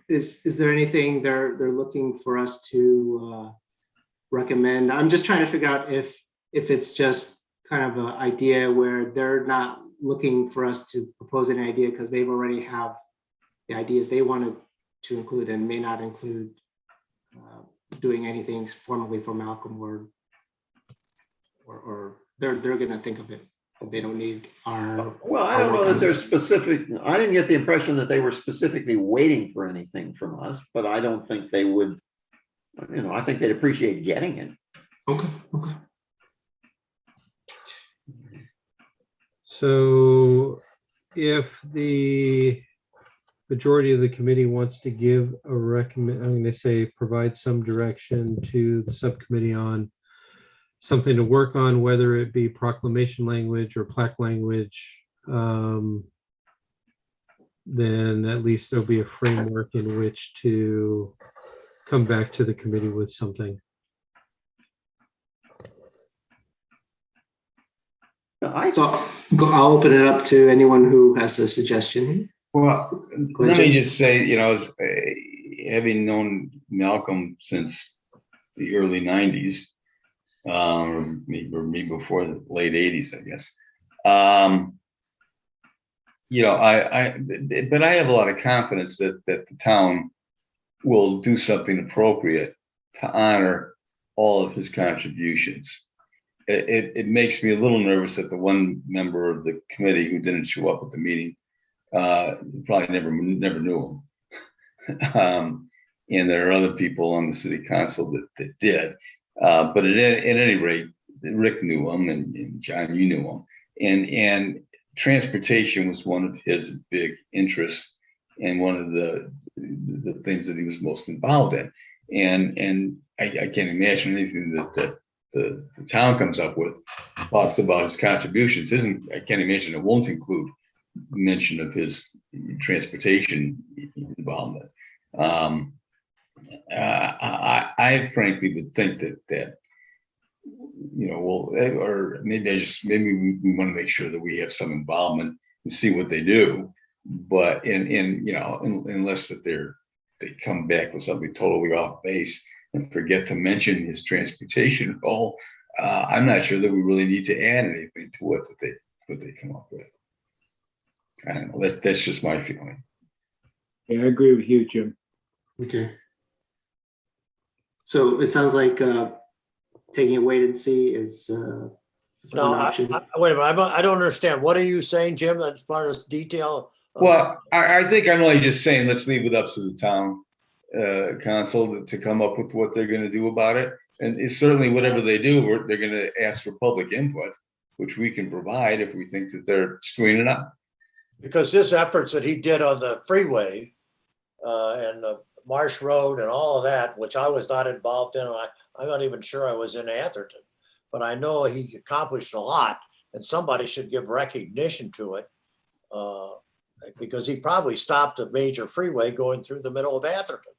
Is there anything they're looking for us to recommend? I'm just trying to figure out if it's just kind of an idea where they're not looking for us to propose an idea because they've already have the ideas they wanted to include and may not include doing anything formally for Malcolm, or they're going to think of it. They don't need our. Well, I don't know that they're specific. I didn't get the impression that they were specifically waiting for anything from us, but I don't think they would, I think they'd appreciate getting it. Okay. So if the majority of the committee wants to give a recommend, I'm going to say provide some direction to the subcommittee on something to work on, whether it be proclamation language or plaque language, then at least there'll be a framework in which to come back to the committee with something. I'll open it up to anyone who has a suggestion. Well, let me just say, having known Malcolm since the early 90s, or me before the late 80s, I guess. but I have a lot of confidence that the town will do something appropriate to honor all of his contributions. It makes me a little nervous that the one member of the committee who didn't show up at the meeting probably never knew him. And there are other people on the city council that did. But at any rate, Rick knew him, and John, you knew him. And transportation was one of his big interests and one of the things that he was most involved in. And I can't imagine anything that the town comes up with talks about his contributions. I can't imagine it won't include mention of his transportation involvement. I frankly would think that or maybe we want to make sure that we have some involvement and see what they do. But unless that they come back with something totally off base and forget to mention his transportation goal, I'm not sure that we really need to add anything to what they come up with. I don't know. That's just my feeling. Yeah, I agree with you, Jim. Okay. So it sounds like taking a wait and see is an option. Wait a minute. I don't understand. What are you saying, Jim? As far as detail? Well, I think I'm only just saying, let's leave it up to the town council to come up with what they're going to do about it. And it's certainly whatever they do, they're going to ask for public input, which we can provide if we think that they're screwing it up. Because his efforts that he did on the freeway and the Marsh Road and all of that, which I was not involved in, I'm not even sure I was in Atherton, but I know he accomplished a lot, and somebody should give recognition to it because he probably stopped a major freeway going through the middle of Atherton.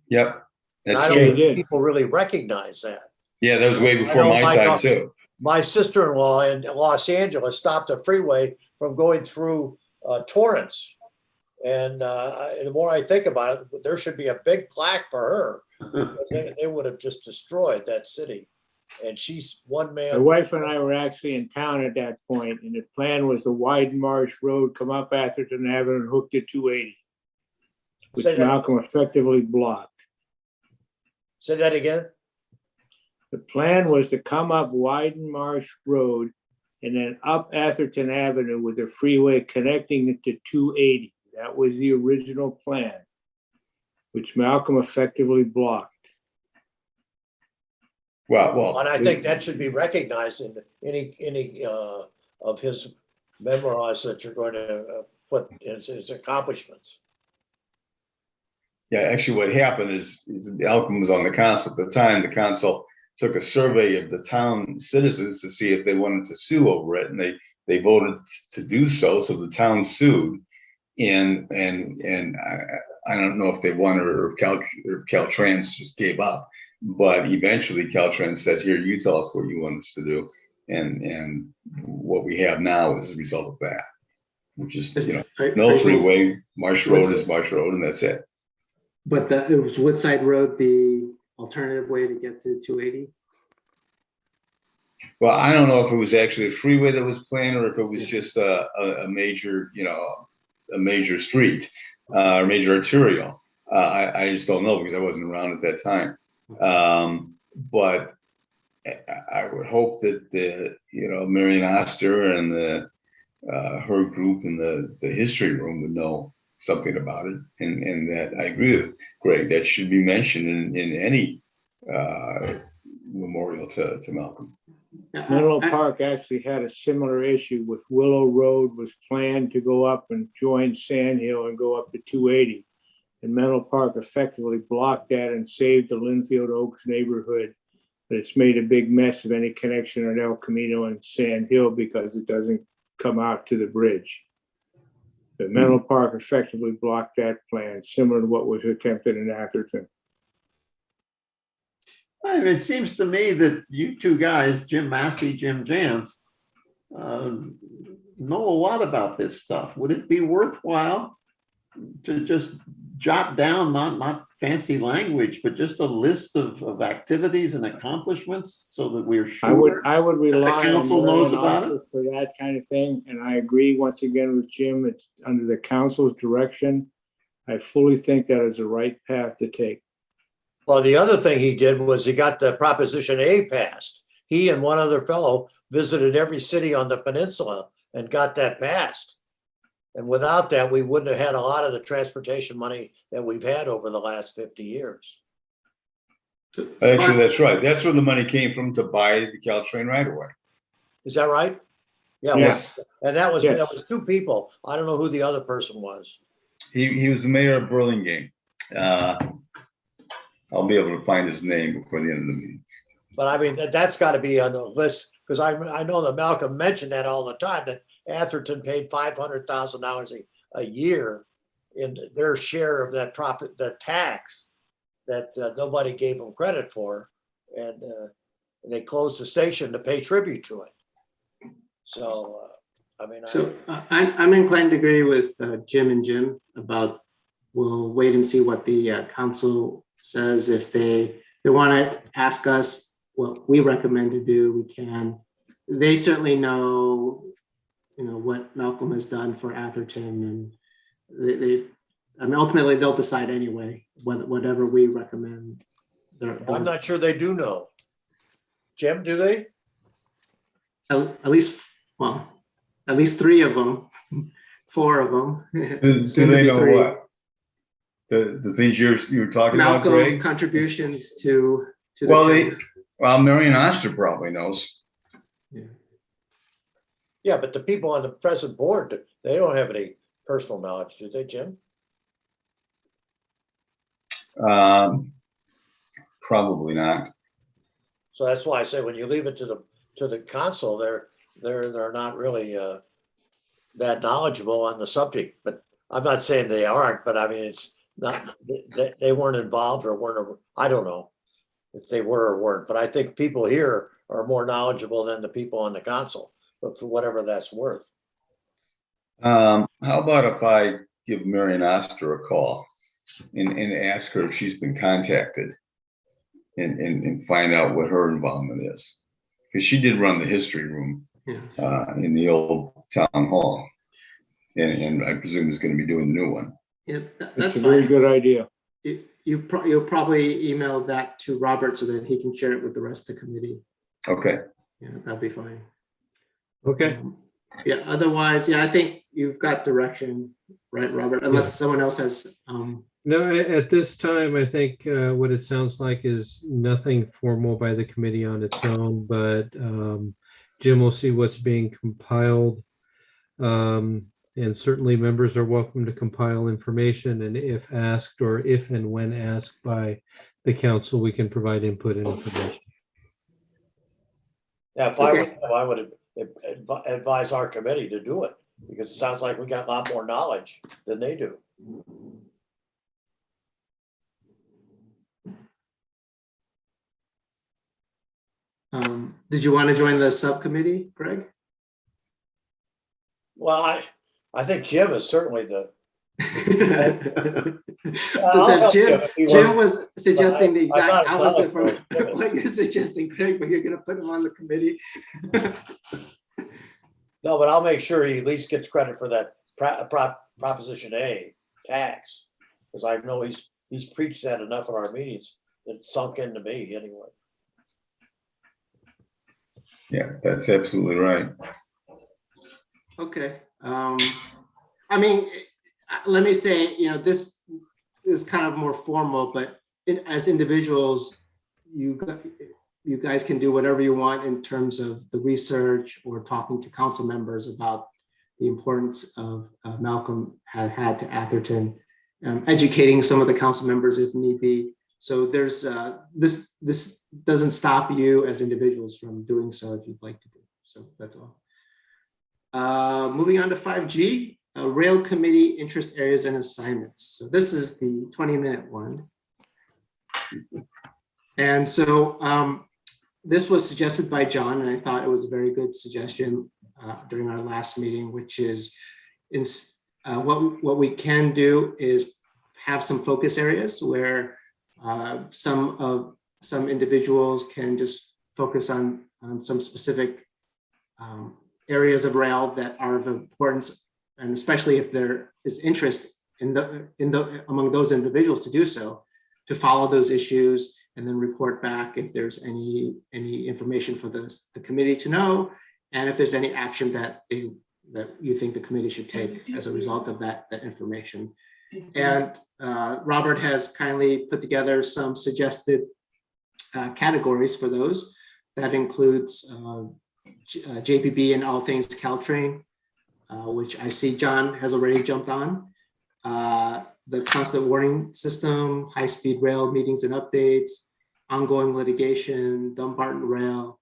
Yep. And I don't think people really recognize that. Yeah, that was way before my time too. My sister-in-law in Los Angeles stopped a freeway from going through Torrance. And the more I think about it, there should be a big plaque for her. They would have just destroyed that city. And she's one man. My wife and I were actually in town at that point, and the plan was to widen Marsh Road, come up Atherton Avenue and hook to 280, which Malcolm effectively blocked. Say that again? The plan was to come up, widen Marsh Road, and then up Atherton Avenue with a freeway connecting it to 280. That was the original plan, which Malcolm effectively blocked. Well, and I think that should be recognized in any of his memoirs that you're going to put his accomplishments. Yeah, actually what happened is Malcolm was on the council at the time. The council took a survey of the town citizens to see if they wanted to sue over it, and they voted to do so. So the town sued, and I don't know if they won or if Caltrain just gave up, but eventually Caltrain said, "Here, you tell us what you want us to do," and what we have now is a result of that, which is no freeway. Marsh Road is Marsh Road, and that's it. But it was Woodside Road, the alternative way to get to 280? Well, I don't know if it was actually a freeway that was planned or if it was just a major, a major street, or major arterial. I just don't know because I wasn't around at that time. But I would hope that Marion Oster and her group in the history room would know something about it, and that I agree with Greg, that should be mentioned in any memorial to Malcolm. Menlo Park actually had a similar issue with Willow Road was planned to go up and join Sand Hill and go up to 280. And Menlo Park effectively blocked that and saved the Linfield Oaks neighborhood. But it's made a big mess of any connection on El Camino and Sand Hill because it doesn't come out to the bridge. But Menlo Park effectively blocked that plan, similar to what was attempted in Atherton. I mean, it seems to me that you two guys, Jim Massey, Jim Jantz, know a lot about this stuff. Would it be worthwhile to just jot down, not fancy language, but just a list of activities and accomplishments so that we're sure? I would rely on council knows Marion about it? Oster for that kind of thing, and I agree once again with Jim, it's under the council's direction. I fully think that is the right path to take. Well, the other thing he did was he got the Proposition A passed. He and one other fellow visited every city on the peninsula and got that passed. And without that, we wouldn't have had a lot of the transportation money that we've had over the last 50 years. Actually, that's right. That's where the money came from to buy the Caltrain right away. Is that right? Yeah. Yes. And that was Yes. two people. I don't know who the other person was. He was the mayor of Burlingame. I'll be able to find his name before the end of the meeting. But I mean, that's got to be on the list, because I know that Malcolm mentioned that all the time, that Atherton paid $500,000 a year in their share of that profit, the tax that nobody gave them credit for. And they closed the station to pay tribute to it. So, I mean, So I'm inclined to agree with Jim and Jim about, we'll wait and see what the council says. If they want to ask us what we recommend to do, we can. They certainly know, what Malcolm has done for Atherton, and I mean, ultimately they'll decide anyway, whatever we recommend. I'm not sure they do know. Jim, do they? At least three of them, four of them. Do they know what? The things you're talking about, Malcolm's Greg? contributions to the Well, town. Marion Oster probably knows. Yeah, but the people on the present board, they don't have any personal knowledge, do they, Jim? Probably not. So that's why I say when you leave it to the council, they're not really that knowledgeable on the subject. But I'm not saying they aren't, but I mean, it's not, they weren't involved or weren't, I don't know if they were or weren't, but I think people here are more knowledgeable than the people on the council, but for whatever that's worth. How about if I give Marion Oster a call and ask her if she's been contacted and find out what her involvement is? Because she did run the history room in the old town hall. And I presume is going to be doing the new one. Yeah, That's that's a very fine. good idea. You'll probably email that to Robert so that he can share it with the rest of the committee. Okay. Yeah, that'll be fine. Okay. Yeah, otherwise, I think you've got direction, right, Robert? Unless someone else has. No, at this time, I think what it sounds like is nothing formal by the committee on its own, but Jim will see what's being compiled. And certainly members are welcome to compile information, and if asked or if and when asked by the council, we can provide input and information. Yeah, if I would advise our committee to do it, because it sounds like we got a lot more knowledge than they do. Did you want to join the subcommittee, Greg? Well, I think Jim is certainly the. Jim was suggesting the exact I'm not opposite from opposed. what you're suggesting, Greg, but you're going to put him on the committee. No, but I'll make sure he at least gets credit for that Proposition A tax, because I know he's preached that enough in our meetings. It sunk into me anyway. Yeah, that's absolutely right. Okay. I mean, let me say, this is kind of more formal, but as individuals, you guys can do whatever you want in terms of the research or talking to council members about the importance of Malcolm had to Atherton, educating some of the council members if need be. So there's this doesn't stop you as individuals from doing so if you'd like to do. So that's all. Moving on to 5G, Rail Committee interest areas and assignments. So this is the 20-minute one. And so this was suggested by John, and I thought it was a very good suggestion during our last meeting, which is what we can do is have some focus areas where some individuals can just focus on some specific areas of rail that are of importance, and especially if there is interest among those individuals to do so, to follow those issues and then report back if there's any information for the committee to know, and if there's any action that you think the committee should take as a result of that information. And Robert has kindly put together some suggested categories for those. That includes JPB and all things Caltrain, which I see John has already jumped on. The constant warning system, high-speed rail meetings and updates, ongoing litigation, Dumbarton Rail,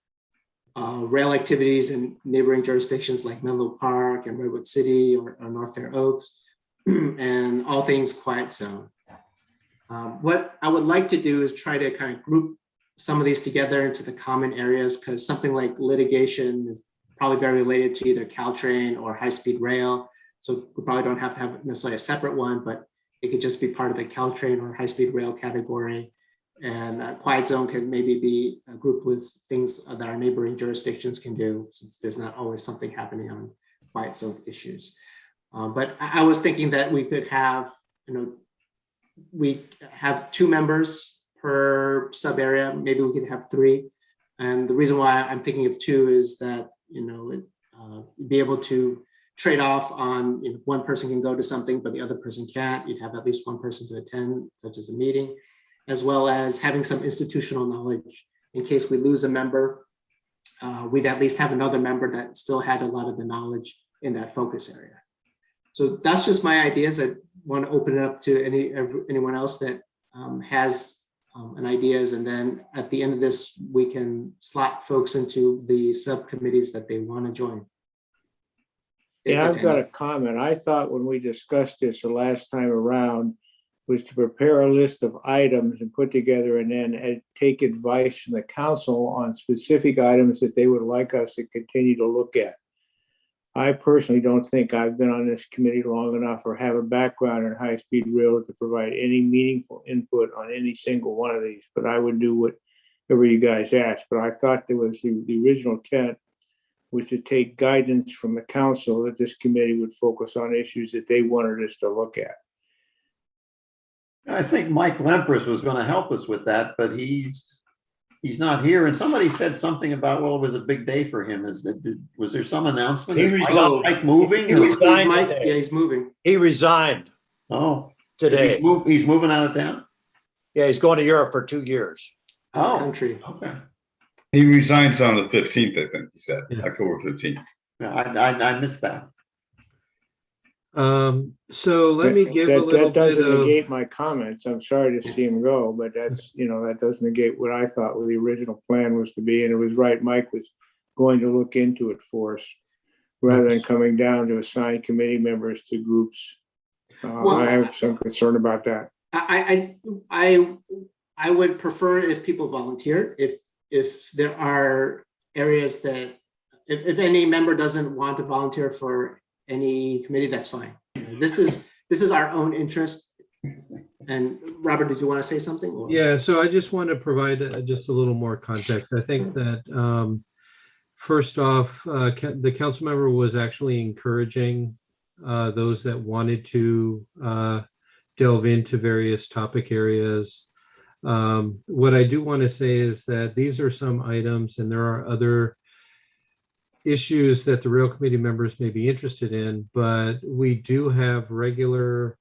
rail activities in neighboring jurisdictions like Menlo Park and Redwood City or North Fair Oaks, and all things quiet zone. What I would like to do is try to kind of group some of these together into the common areas, because something like litigation is probably very related to either Caltrain or high-speed rail. So we probably don't have to have necessarily a separate one, but it could just be part of the Caltrain or high-speed rail category. And quiet zone can maybe be grouped with things that our neighboring jurisdictions can do, since there's not always something happening on quiet zone issues. But I was thinking that we could have, we have 2 members per sub area. Maybe we could have 3. And the reason why I'm thinking of 2 is that, be able to trade off on, if one person can go to something, but the other person can't, you'd have at least one person to attend, such as a meeting, as well as having some institutional knowledge in case we lose a member. We'd at least have another member that still had a lot of the knowledge in that focus area. So that's just my ideas. I want to open it up to anyone else that has an ideas, and then at the end of this, we can slot folks into the subcommittees that they want to join. Yeah, I've got a comment. I thought when we discussed this the last time around was to prepare a list of items and put together, and then take advice from the council on specific items that they would like us to continue to look at. I personally don't think I've been on this committee long enough or have a background in high-speed rail to provide any meaningful input on any single one of these, but I would do whatever you guys asked. But I thought there was the original intent was to take guidance from the council that this committee would focus on issues that they wanted us to look at. I think Mike Lempres was going to help us with that, but he's not here. And somebody said something about, well, it was a big day for him. Was there some announcement? Is Mike moving? He's moving. He resigned today. He's moving out of town? Yeah, he's going to Europe for 2 years. Country. Okay. He resigns on the 15th, I think he said, Yeah. October 15th. Yeah, I missed that. So let me give a little that doesn't bit of, negate my comments. I'm sorry to see him go, but that's, that doesn't negate what I thought the original plan was to be. And it was right, Mike was going to look into it for us rather than coming down to assign committee members to groups. I have some concern about that. I would prefer if people volunteer. If there are areas that, if any member doesn't want to volunteer for any committee, that's fine. This is our own interest. And Robert, did you want to say something? Or? Yeah, so I just want to provide just a little more context. I think that first off, the council member was actually encouraging those that wanted to delve into various topic areas. What I do want to say is that these are some items, and there are other issues that the rail committee members may be interested in, but we do have regular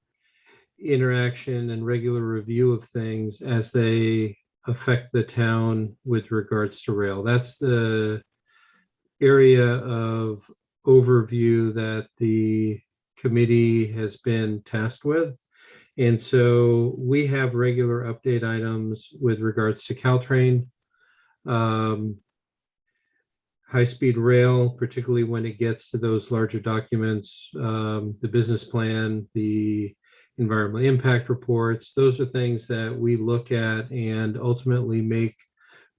interaction and regular review of things as they affect the town with regards to rail. That's the area of overview that the committee has been tasked with. And so we have regular update items with regards to Caltrain, high-speed rail, particularly when it gets to those larger documents, the business plan, the environmental impact reports. Those are things that we look at and ultimately make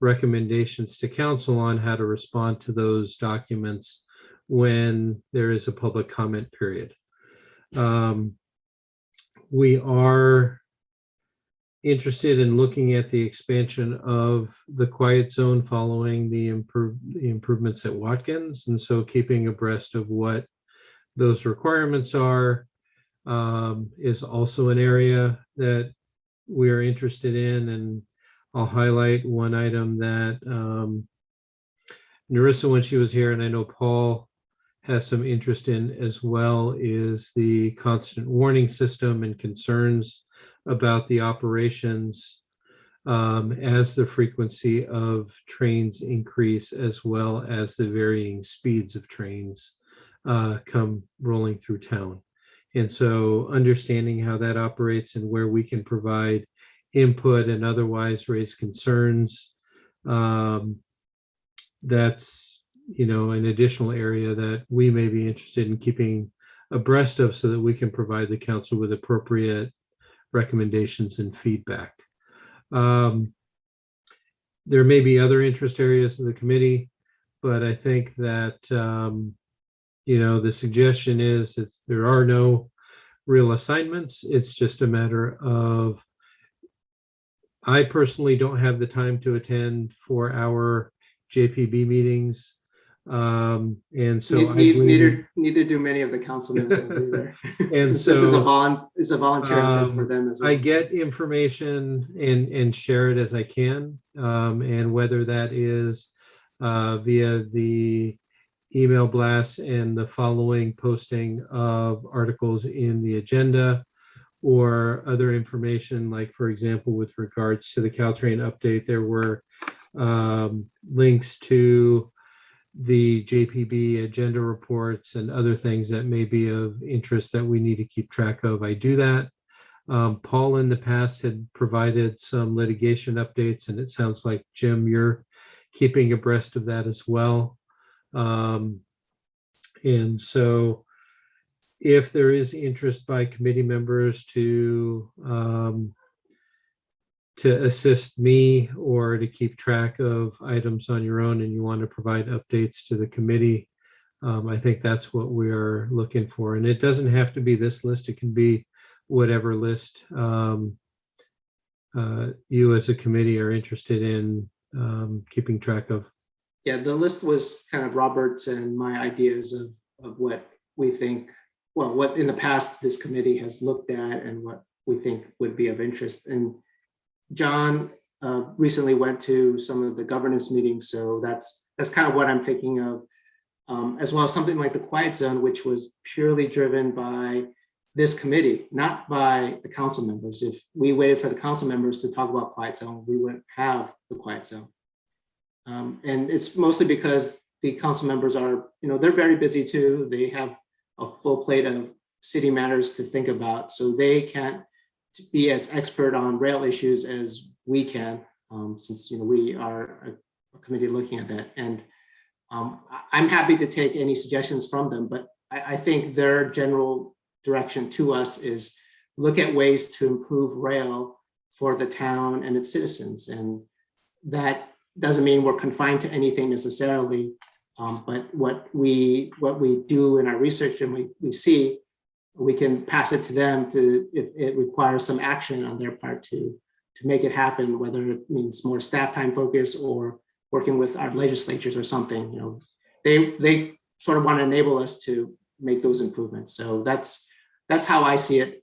recommendations to council on how to respond to those documents when there is a public comment period. We are interested in looking at the expansion of the quiet zone following the improvements at Watkins. And so keeping abreast of what those requirements are is also an area that we are interested in. And I'll highlight one item that Narissa, when she was here, and I know Paul has some interest in as well, is the constant warning system and concerns about the operations as the frequency of trains increase, as well as the varying speeds of trains come rolling through town. And so understanding how that operates and where we can provide input and otherwise raise concerns, that's, you know, an additional area that we may be interested in keeping abreast of so that we can provide the council with appropriate recommendations and feedback. There may be other interest areas of the committee, but I think that, you know, the suggestion is that there are no real assignments. It's just a matter of, I personally don't have the time to attend 4-hour JPB meetings. And so neither do many of the council members either. And Since so this is a volunteer effort for them as well. I get information and share it as I can, and whether that is via the email blasts and the following posting of articles in the agenda, or other information, like, for example, with regards to the Caltrain update, there were links to the JPB agenda reports and other things that may be of interest that we need to keep track of. I do that. Paul in the past had provided some litigation updates, and it sounds like, Jim, you're keeping abreast of that as well. And so if there is interest by committee members to assist me or to keep track of items on your own, and you want to provide updates to the committee, I think that's what we are looking for. And it doesn't have to be this list. It can be whatever list you as a committee are interested in keeping track of. Yeah, the list was kind of Robert's and my ideas of what we think, well, what in the past this committee has looked at and what we think would be of interest. And John recently went to some of the governance meetings, so that's kind of what I'm thinking of, as well as something like the quiet zone, which was purely driven by this committee, not by the council members. If we waited for the council members to talk about quiet zone, we wouldn't have the quiet zone. And it's mostly because the council members are, you know, they're very busy too. They have a full plate of city matters to think about, so they can't be as expert on rail issues as we can, since, you know, we are a committee looking at that. And I'm happy to take any suggestions from them, but I think their general direction to us is look at ways to improve rail for the town and its citizens. And that doesn't mean we're confined to anything necessarily, but what we do in our research and we see, we can pass it to them to, if it requires some action on their part to make it happen, whether it means more staff time focus or working with our legislatures or something. You know, they sort of want to enable us to make those improvements. So that's how I see it,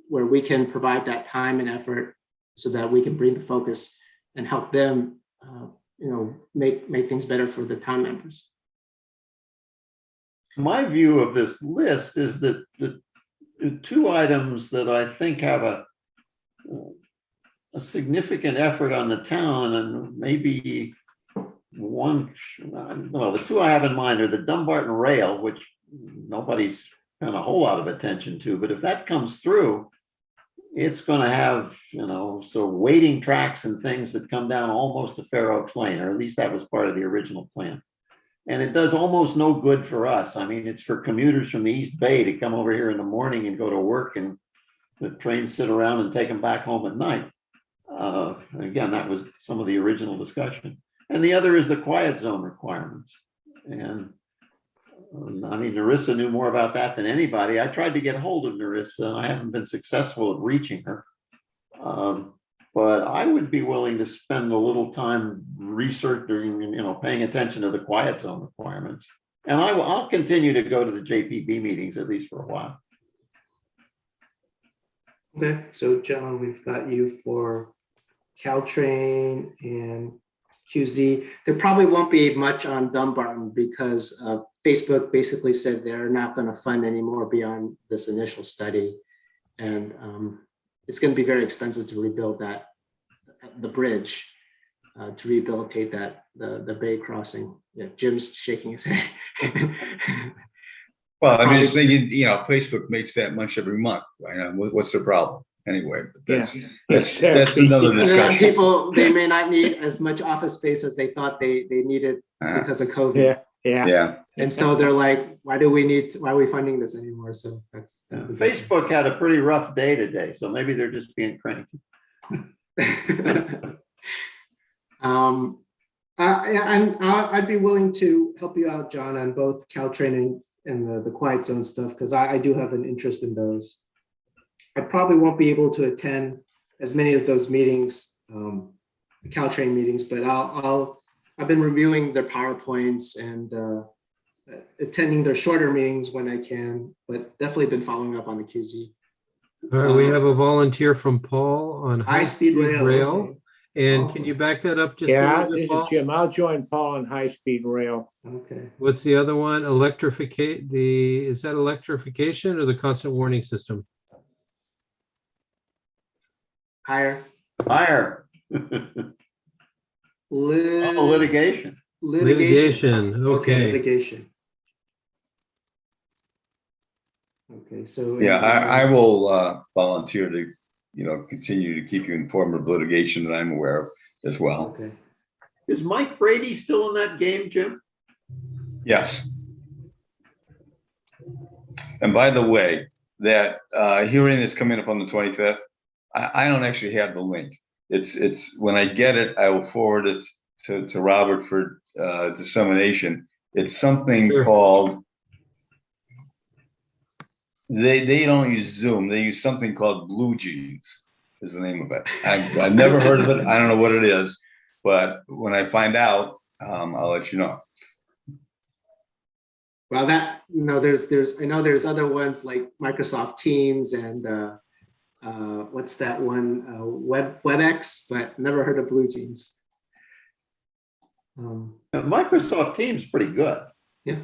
where we can provide that time and effort so that we can bring the focus and help them, you know, make things better for the town members. My view of this list is that the two items that I think have a significant effort on the town, and maybe one, well, the two I have in mind are the Dumbarton Rail, which nobody's paying a whole lot of attention to, but if that comes through, it's going to have, you know, so waiting tracks and things that come down almost to Fair Oaks Lane, or at least that was part of the original plan. And it does almost no good for us. I mean, it's for commuters from the East Bay to come over here in the morning and go to work, and the trains sit around and take them back home at night. Again, that was some of the original discussion. And the other is the quiet zone requirements. And Narissa knew more about that than anybody. I tried to get hold of Narissa, and I haven't been successful at reaching her. But I would be willing to spend a little time researching, paying attention to the quiet zone requirements. And I'll continue to go to the JPB meetings at least for a while. Okay, so John, we've got you for Caltrain and QZ. There probably won't be much on Dumbarton because Facebook basically said they're not going to fund anymore beyond this initial study. And it's going to be very expensive to rebuild the bridge, to rehabilitate the bay crossing. Yeah, Jim's shaking his head. Well, I'm just thinking, Facebook makes that much every month. Right? What's the problem anyway? But that's another discussion. People, they may not need as much office space as they thought they needed because of COVID. Yeah. And so they're like, why are we funding this anymore? So that's Facebook had a pretty rough day today, so maybe they're just being cranky. I'd be willing to help you out, John, on both Caltrain and the quiet zone stuff, because I do have an interest in those. I probably won't be able to attend as many of those meetings, the Caltrain meetings, but I've been reviewing their PowerPoints and attending their shorter meetings when I can, but definitely been following up on the QZ. All right, we have a volunteer from Paul on high-speed rail. Okay. And can you back that up just a Yeah, little bit, Paul? Jim, I'll join Paul on high-speed rail. Okay. What's the other one? Electrification. Is that electrification or the constant warning system? Higher. Litigation. Litigation. Okay. Litigation. Okay. So Yeah, I will volunteer to continue to keep you informed of litigation that I'm aware of as well. Okay. Is Mike Brady still in that game, Jim? Yes. And by the way, that hearing is coming up on the 25th. I don't actually have the link. It's when I get it, I will forward it to Robert for dissemination. It's something called, they don't use Zoom. They use something called Blue Jeans is the name of it. I've never heard of it. I don't know what it is, but when I find out, I'll let you know. Well, I know there's other ones like Microsoft Teams and what's that one, WebEx, but never heard of Blue Jeans. Microsoft Teams pretty good. Yeah.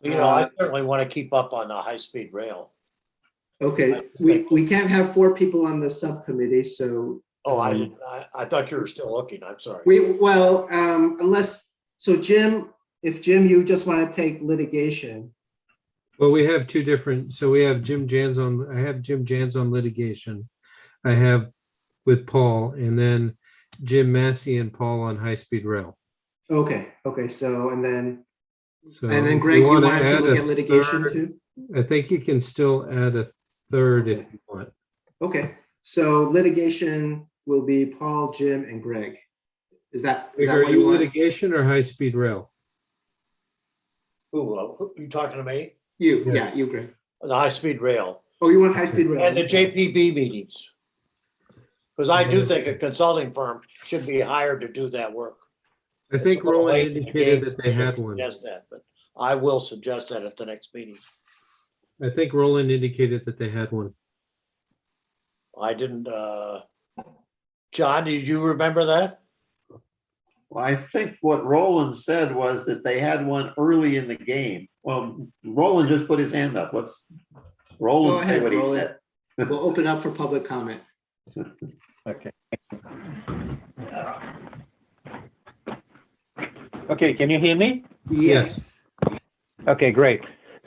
I certainly want to keep up on the high-speed rail. Okay, we can't have 4 people on the subcommittee, so. Oh, I thought you were still looking. I'm sorry. Jim, if you just want to take litigation. Well, we have two different, so we have Jim Jans on litigation. I have with Paul, and then Jim Massey and Paul on high-speed rail. Okay, so, and then Greg, you wanted to look at litigation too? I think you can still add a third if you want. Okay, so litigation will be Paul, Jim, and Greg. Is that Are what you want? litigation or high-speed rail? Who you talking to me? You, Yes. yeah, you, Greg. The high-speed rail Oh, you want high-speed rail? and the JPB meetings. Because I do think a consulting firm should be hired to do that work. I think It's a little Roland late in the indicated game that they had to one. suggest that, but I will suggest that at the next meeting. I think Roland indicated that they had one. I didn't, John, did you remember that? Well, I think what Roland said was that they had one early in the game. Well, Roland just put his hand up. Let's Roland say what he said. We'll open up for public comment. Okay. Okay, can you hear me? Yes. Okay, great.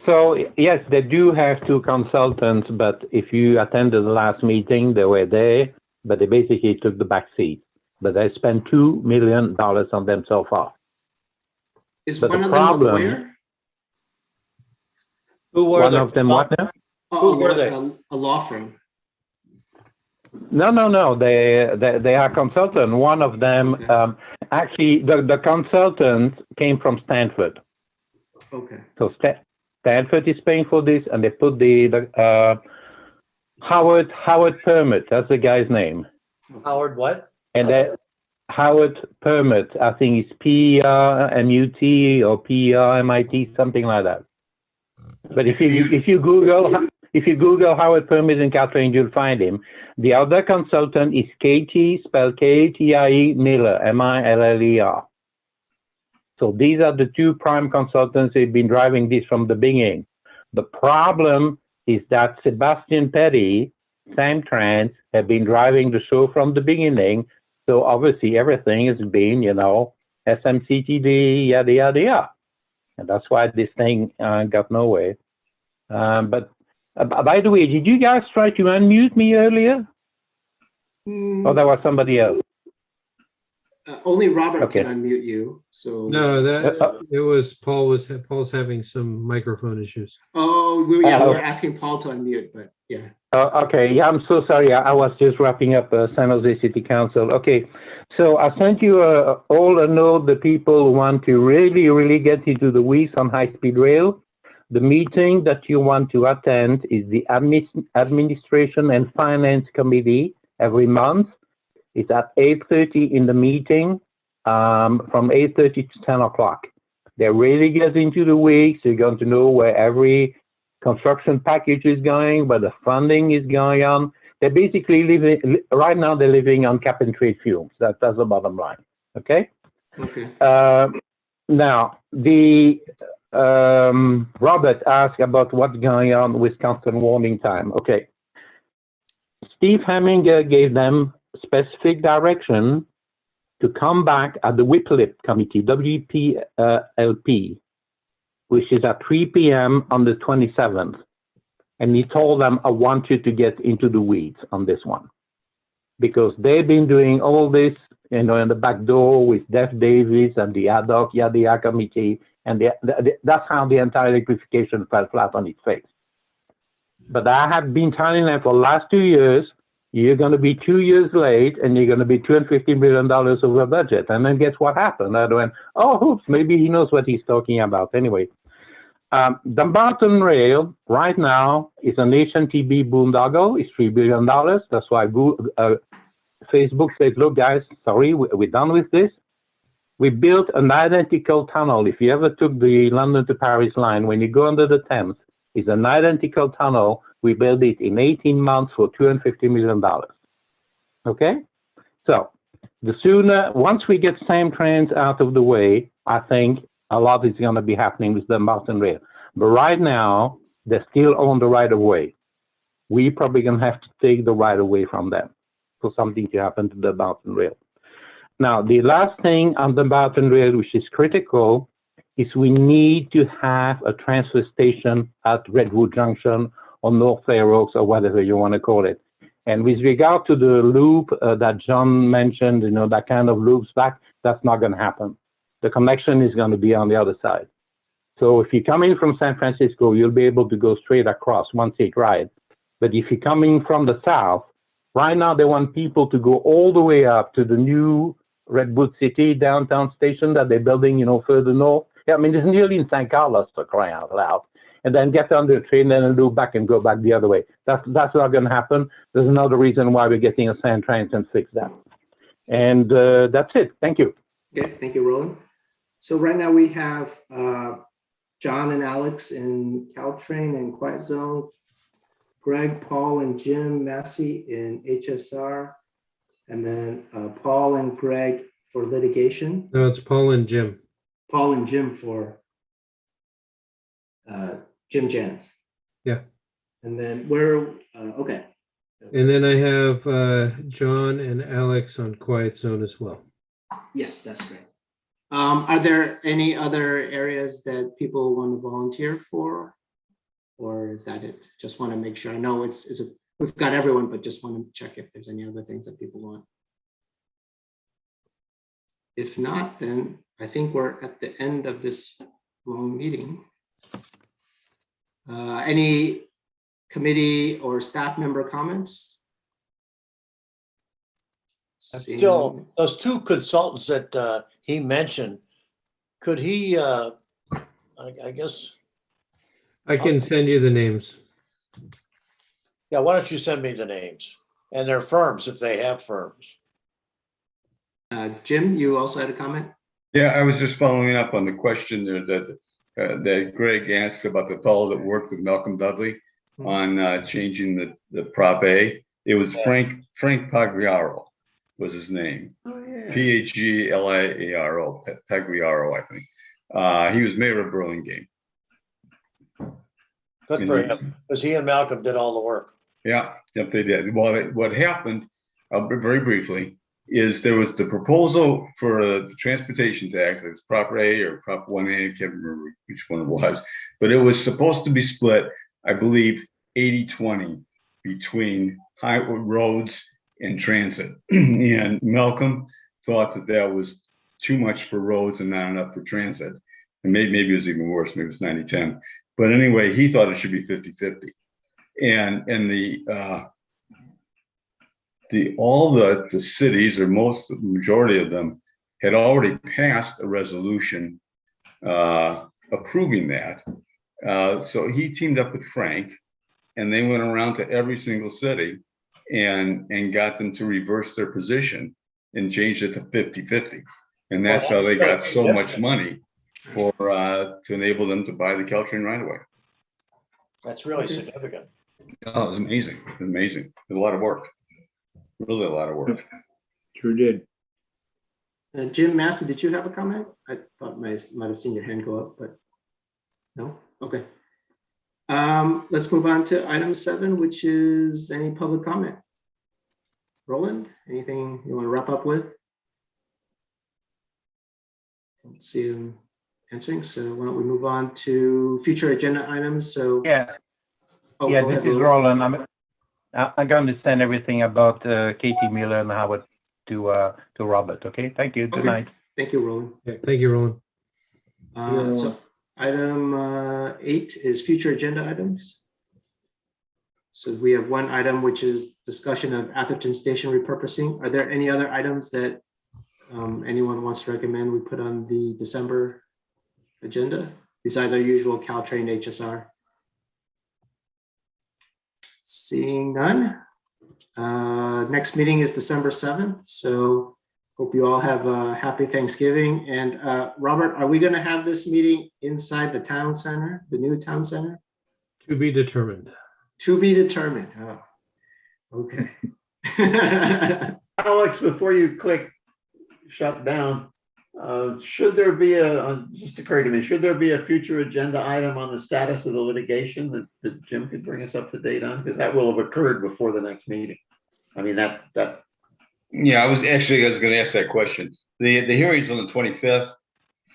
So yes, they do have 2 consultants, but if you attended the last meeting, they were there, but they basically took the back seat. But they spent $2 million on them so far. Is But one the of them a problem- lawyer? Who were One they? of them what now? Who were they? A law firm. No. They are consultant. One of them, Okay. actually, the consultant came from Stanford. Okay. So Stanford is paying for this, and they put the Howard Permit. That's the guy's name. Howard, what? And that Howard Permit, I think it's PERMUT or PERMIT, something like that. But if you Google Howard Permit in Caltrain, you'll find him. The other consultant is Katie, spelled Katie Miller, Miller. So these are the two prime consultants who've been driving this from the beginning. The problem is that Sebastian Petty, Sam Trans, have been driving the show from the beginning. So obviously everything has been, SMCTD, yada, yada, yada. And that's why this thing got nowhere. But by the way, did you guys try to unmute me earlier? Or that was somebody else? Only Robert Okay. can unmute you. So No, it was Paul's having some microphone issues. Oh, we were asking Paul to unmute, but yeah. Okay, yeah, I'm so sorry. I was just wrapping up San Jose City Council. Okay, so I sent you all a note, the people who want to really, really get into the weeds on high-speed rail. The meeting that you want to attend is the Administration and Finance Committee every month. It's at 8:30 in the meeting, from 8:30 to 10 o'clock. They really get into the weeds. You're going to know where every construction package is going, where the funding is going on. They're basically living, right now they're living on cap and trade fumes. That's the bottom line, okay? Okay. Now, Robert asked about what's going on with constant warning time. Okay. Steve Heminger gave them specific direction to come back at the WIPLIP committee, WPLP, which is at 3 p.m. on the 27th. And he told them, I want you to get into the weeds on this one. Because they've been doing all this, in the back door with Jeff Davis and the ad hoc Yada committee. And that's how the entire electrification fell flat on its face. But I have been telling them for the last 2 years, you're going to be 2 years late and you're going to be $250 million over budget. And then guess what happened? I went, oh, oops, maybe he knows what he's talking about. Anyway, the Mountain Rail right now is a nation TB boondoggle. It's $3 billion. That's why Facebook said, look, guys, sorry, we're done with this. We built an identical tunnel. If you ever took the London to Paris line, when you go under the Thames, it's an identical tunnel. We built it in 18 months for $250 million. Okay? So the sooner, once we get Sam Trans out of the way, I think a lot is going to be happening with the Mountain Rail. But right now, they're still on the right of way. We probably going to have to take the right of way from them for something to happen to the Mountain Rail. Now, the last thing on the Mountain Rail, which is critical, is we need to have a transfer station at Redwood Junction or North Fair Oaks or whatever you want to call it. And with regard to the loop that John mentioned, that kind of loops back, that's not going to happen. The connection is going to be on the other side. So if you come in from San Francisco, you'll be able to go straight across, one seat ride. But if you're coming from the south, right now they want people to go all the way up to the new Redwood City downtown station that they're building, further north. Yeah, I mean, it's nearly in St. Carlos, to cry out loud. And then get on the train and loop back and go back the other way. That's not going to happen. There's another reason why we're getting a San Trans and fix that. And that's it. Thank you. Okay, thank you, Roland. So right now we have John and Alex in Caltrain and Quiet Zone, Greg, Paul, and Jim Massey in HSR, and then Paul and Greg for litigation. No, it's Paul and Jim. Paul and Jim for Jim Jans. Yeah. And then we're, okay. And then I have John and Alex on Quiet Zone as well. Yes, that's great. Are there any other areas that people want to volunteer for? Or is that it? Just want to make sure. I know we've got everyone, but just want to check if there's any other things that people want. If not, then I think we're at the end of this long meeting. Any committee or staff member comments? Joe, those two consultants that he mentioned, could he I guess, I can send you the names. yeah, why don't you send me the names and their firms if they have firms? Jim, you also had a comment? Yeah, I was just following up on the question there that Greg asked about the fellow that worked with Malcolm Dudley on changing the Prop A. It was Frank Pagliaro was his name. Oh, yeah. Pagliaro, Pagliaro, I think. He was mayor of Burlingame. Good for him, because he and Malcolm did all the work. Yeah, yep, they did. Well, what happened, very briefly, is there was the proposal for the transportation tax, it was Prop A or Prop 1A, I can't remember which one it was, but it was supposed to be split, I believe, 80-20 between highway roads and transit. And Malcolm thought that was too much for roads and not enough for transit. And maybe it was even worse, maybe it was 90-10. But anyway, he thought it should be 50-50. And all the cities, or majority of them, had already passed a resolution approving that. So he teamed up with Frank, and they went around to every single city and got them to reverse their position and changed it to 50-50. And that's how they got so much money for to enable them to buy the Caltrain right away. That's really significant. Oh, it was amazing. It was amazing. It was a lot of work. Really a lot of work. Sure did. Jim Massey, did you have a comment? I thought might have seen your hand go up, but no? Okay. Let's move on to item 7, which is any public comment. Roland, anything you want to wrap up with? Don't see him answering, so why don't we move on to future agenda items? So Yeah, oh, yeah, go this ahead, is Roland. Roland. I'm going to send everything about Katie Miller and Howard to Robert. Okay, thank you. Good Okay. night. Thank you, Roland. Yeah, thank you, Roland. So item 8 is future agenda items. So we have one item, which is discussion of Atherton Station repurposing. Are there any other items that anyone wants to recommend we put on the December agenda besides our usual Caltrain HSR? Seeing none. Next meeting is December 7th. So hope you all have a happy Thanksgiving. And Robert, are we going to have this meeting inside the town center, the new town center? To be determined. To be determined. Oh, okay. Alex, before you click shut down, should there be just occurred to me, should there be a future agenda item on the status of the litigation that Jim could bring us up to date on? Because that will have occurred before the next meeting. I mean, that. Yeah, I was going to ask that question. The hearing's on the 25th.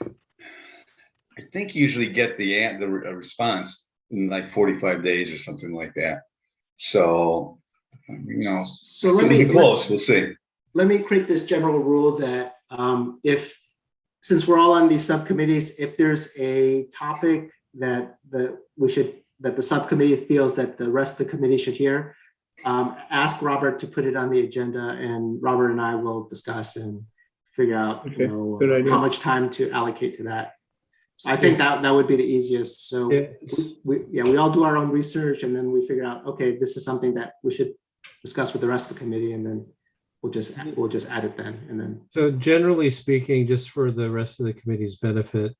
I think you usually get the response in like 45 days or something like that. So, so let me be close. We'll see. Let me create this general rule that since we're all on these subcommittees, if there's a topic that the subcommittee feels that the rest of the committee should hear, ask Robert to put it on the agenda, and Robert and I will discuss and figure out how much time to allocate to that. So I think that would be the easiest. So we all do our own research, and then we figure out, okay, this is something that we should discuss with the rest of the committee, and then we'll just add it then. And then. So generally speaking, just for the rest of the committee's benefit,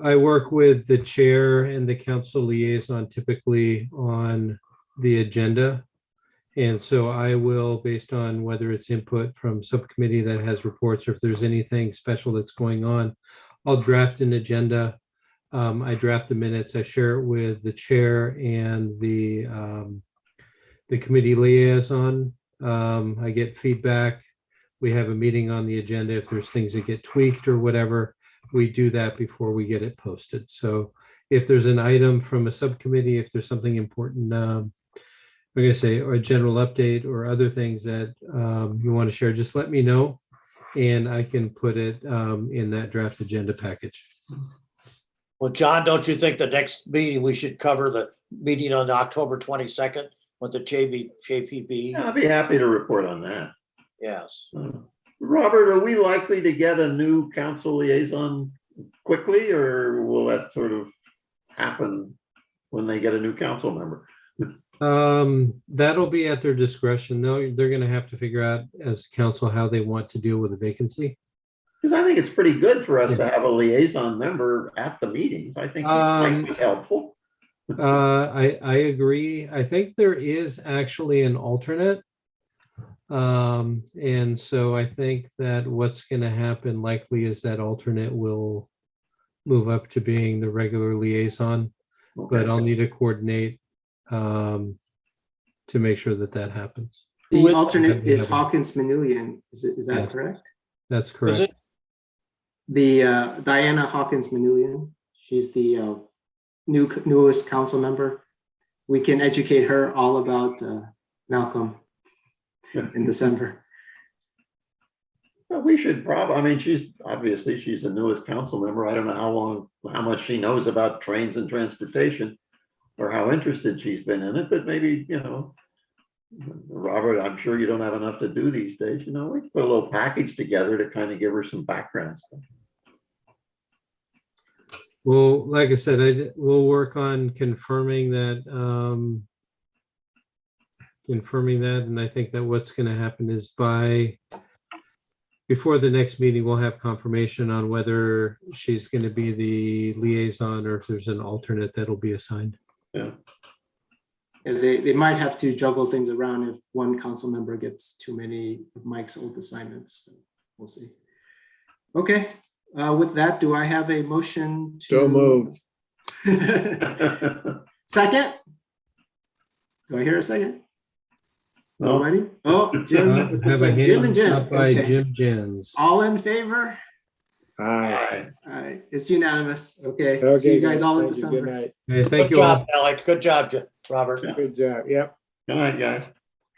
I work with the chair and the council liaison typically on the agenda. And so I will, based on whether it's input from subcommittee that has reports, or if there's anything special that's going on, I'll draft an agenda. I draft the minutes, I share it with the chair and the committee liaison. I get feedback. We have a meeting on the agenda. If there's things that get tweaked or whatever, we do that before we get it posted. So if there's an item from a subcommittee, if there's something important, I'm going to say, or a general update or other things that you want to share, just let me know, and I can put it in that draft agenda package. Well, John, don't you think the next meeting, we should cover the meeting on October 22nd with the JPB? I'll be happy to report on that. Yes. Robert, are we likely to get a new council liaison quickly, or will that sort of happen when they get a new council member? That'll be at their discretion. They're gonna have to figure out as a council how they want to deal with the vacancy. Because I think it's pretty good for us Yeah. to have a liaison member at the meetings. I think Mike was helpful. I agree. I think there is actually an alternate. And so I think that what's gonna happen likely is that alternate will move up to being the regular liaison, but Okay. I'll need to coordinate to make sure that that happens. The alternate is Hawkins Manulian. Is that Yes. correct? That's correct. The Diana Hawkins Manulian. She's the newest council member. We can educate her all about Malcolm in December. Well, we should probably, I mean, she's the newest council member. I don't know how much she knows about trains and transportation or how interested she's been in it, but maybe, Robert, I'm sure you don't have enough to do these days, we put a little package together to kind of give her some background stuff. Well, like I said, we'll work on confirming that. And I think that what's going to happen is before the next meeting, we'll have confirmation on whether she's going to be the liaison or if there's an alternate that'll be assigned. Yeah. And they might have to juggle things around if one council member gets too many of Mike's old assignments. We'll see. Okay, with that, do I have a motion to? So moved. Second? Do I hear a second? No. Already? Oh, Jim. Have a Jim and hand Jim. up by Okay. Jim Jens. All in favor? Aye. All right, it's unanimous. Okay, see Okay, you guys all in thank you. Good December. night. Hey, thank Good you all. job, Alex. Good job, Robert. Good job. Yep. Good night, guys.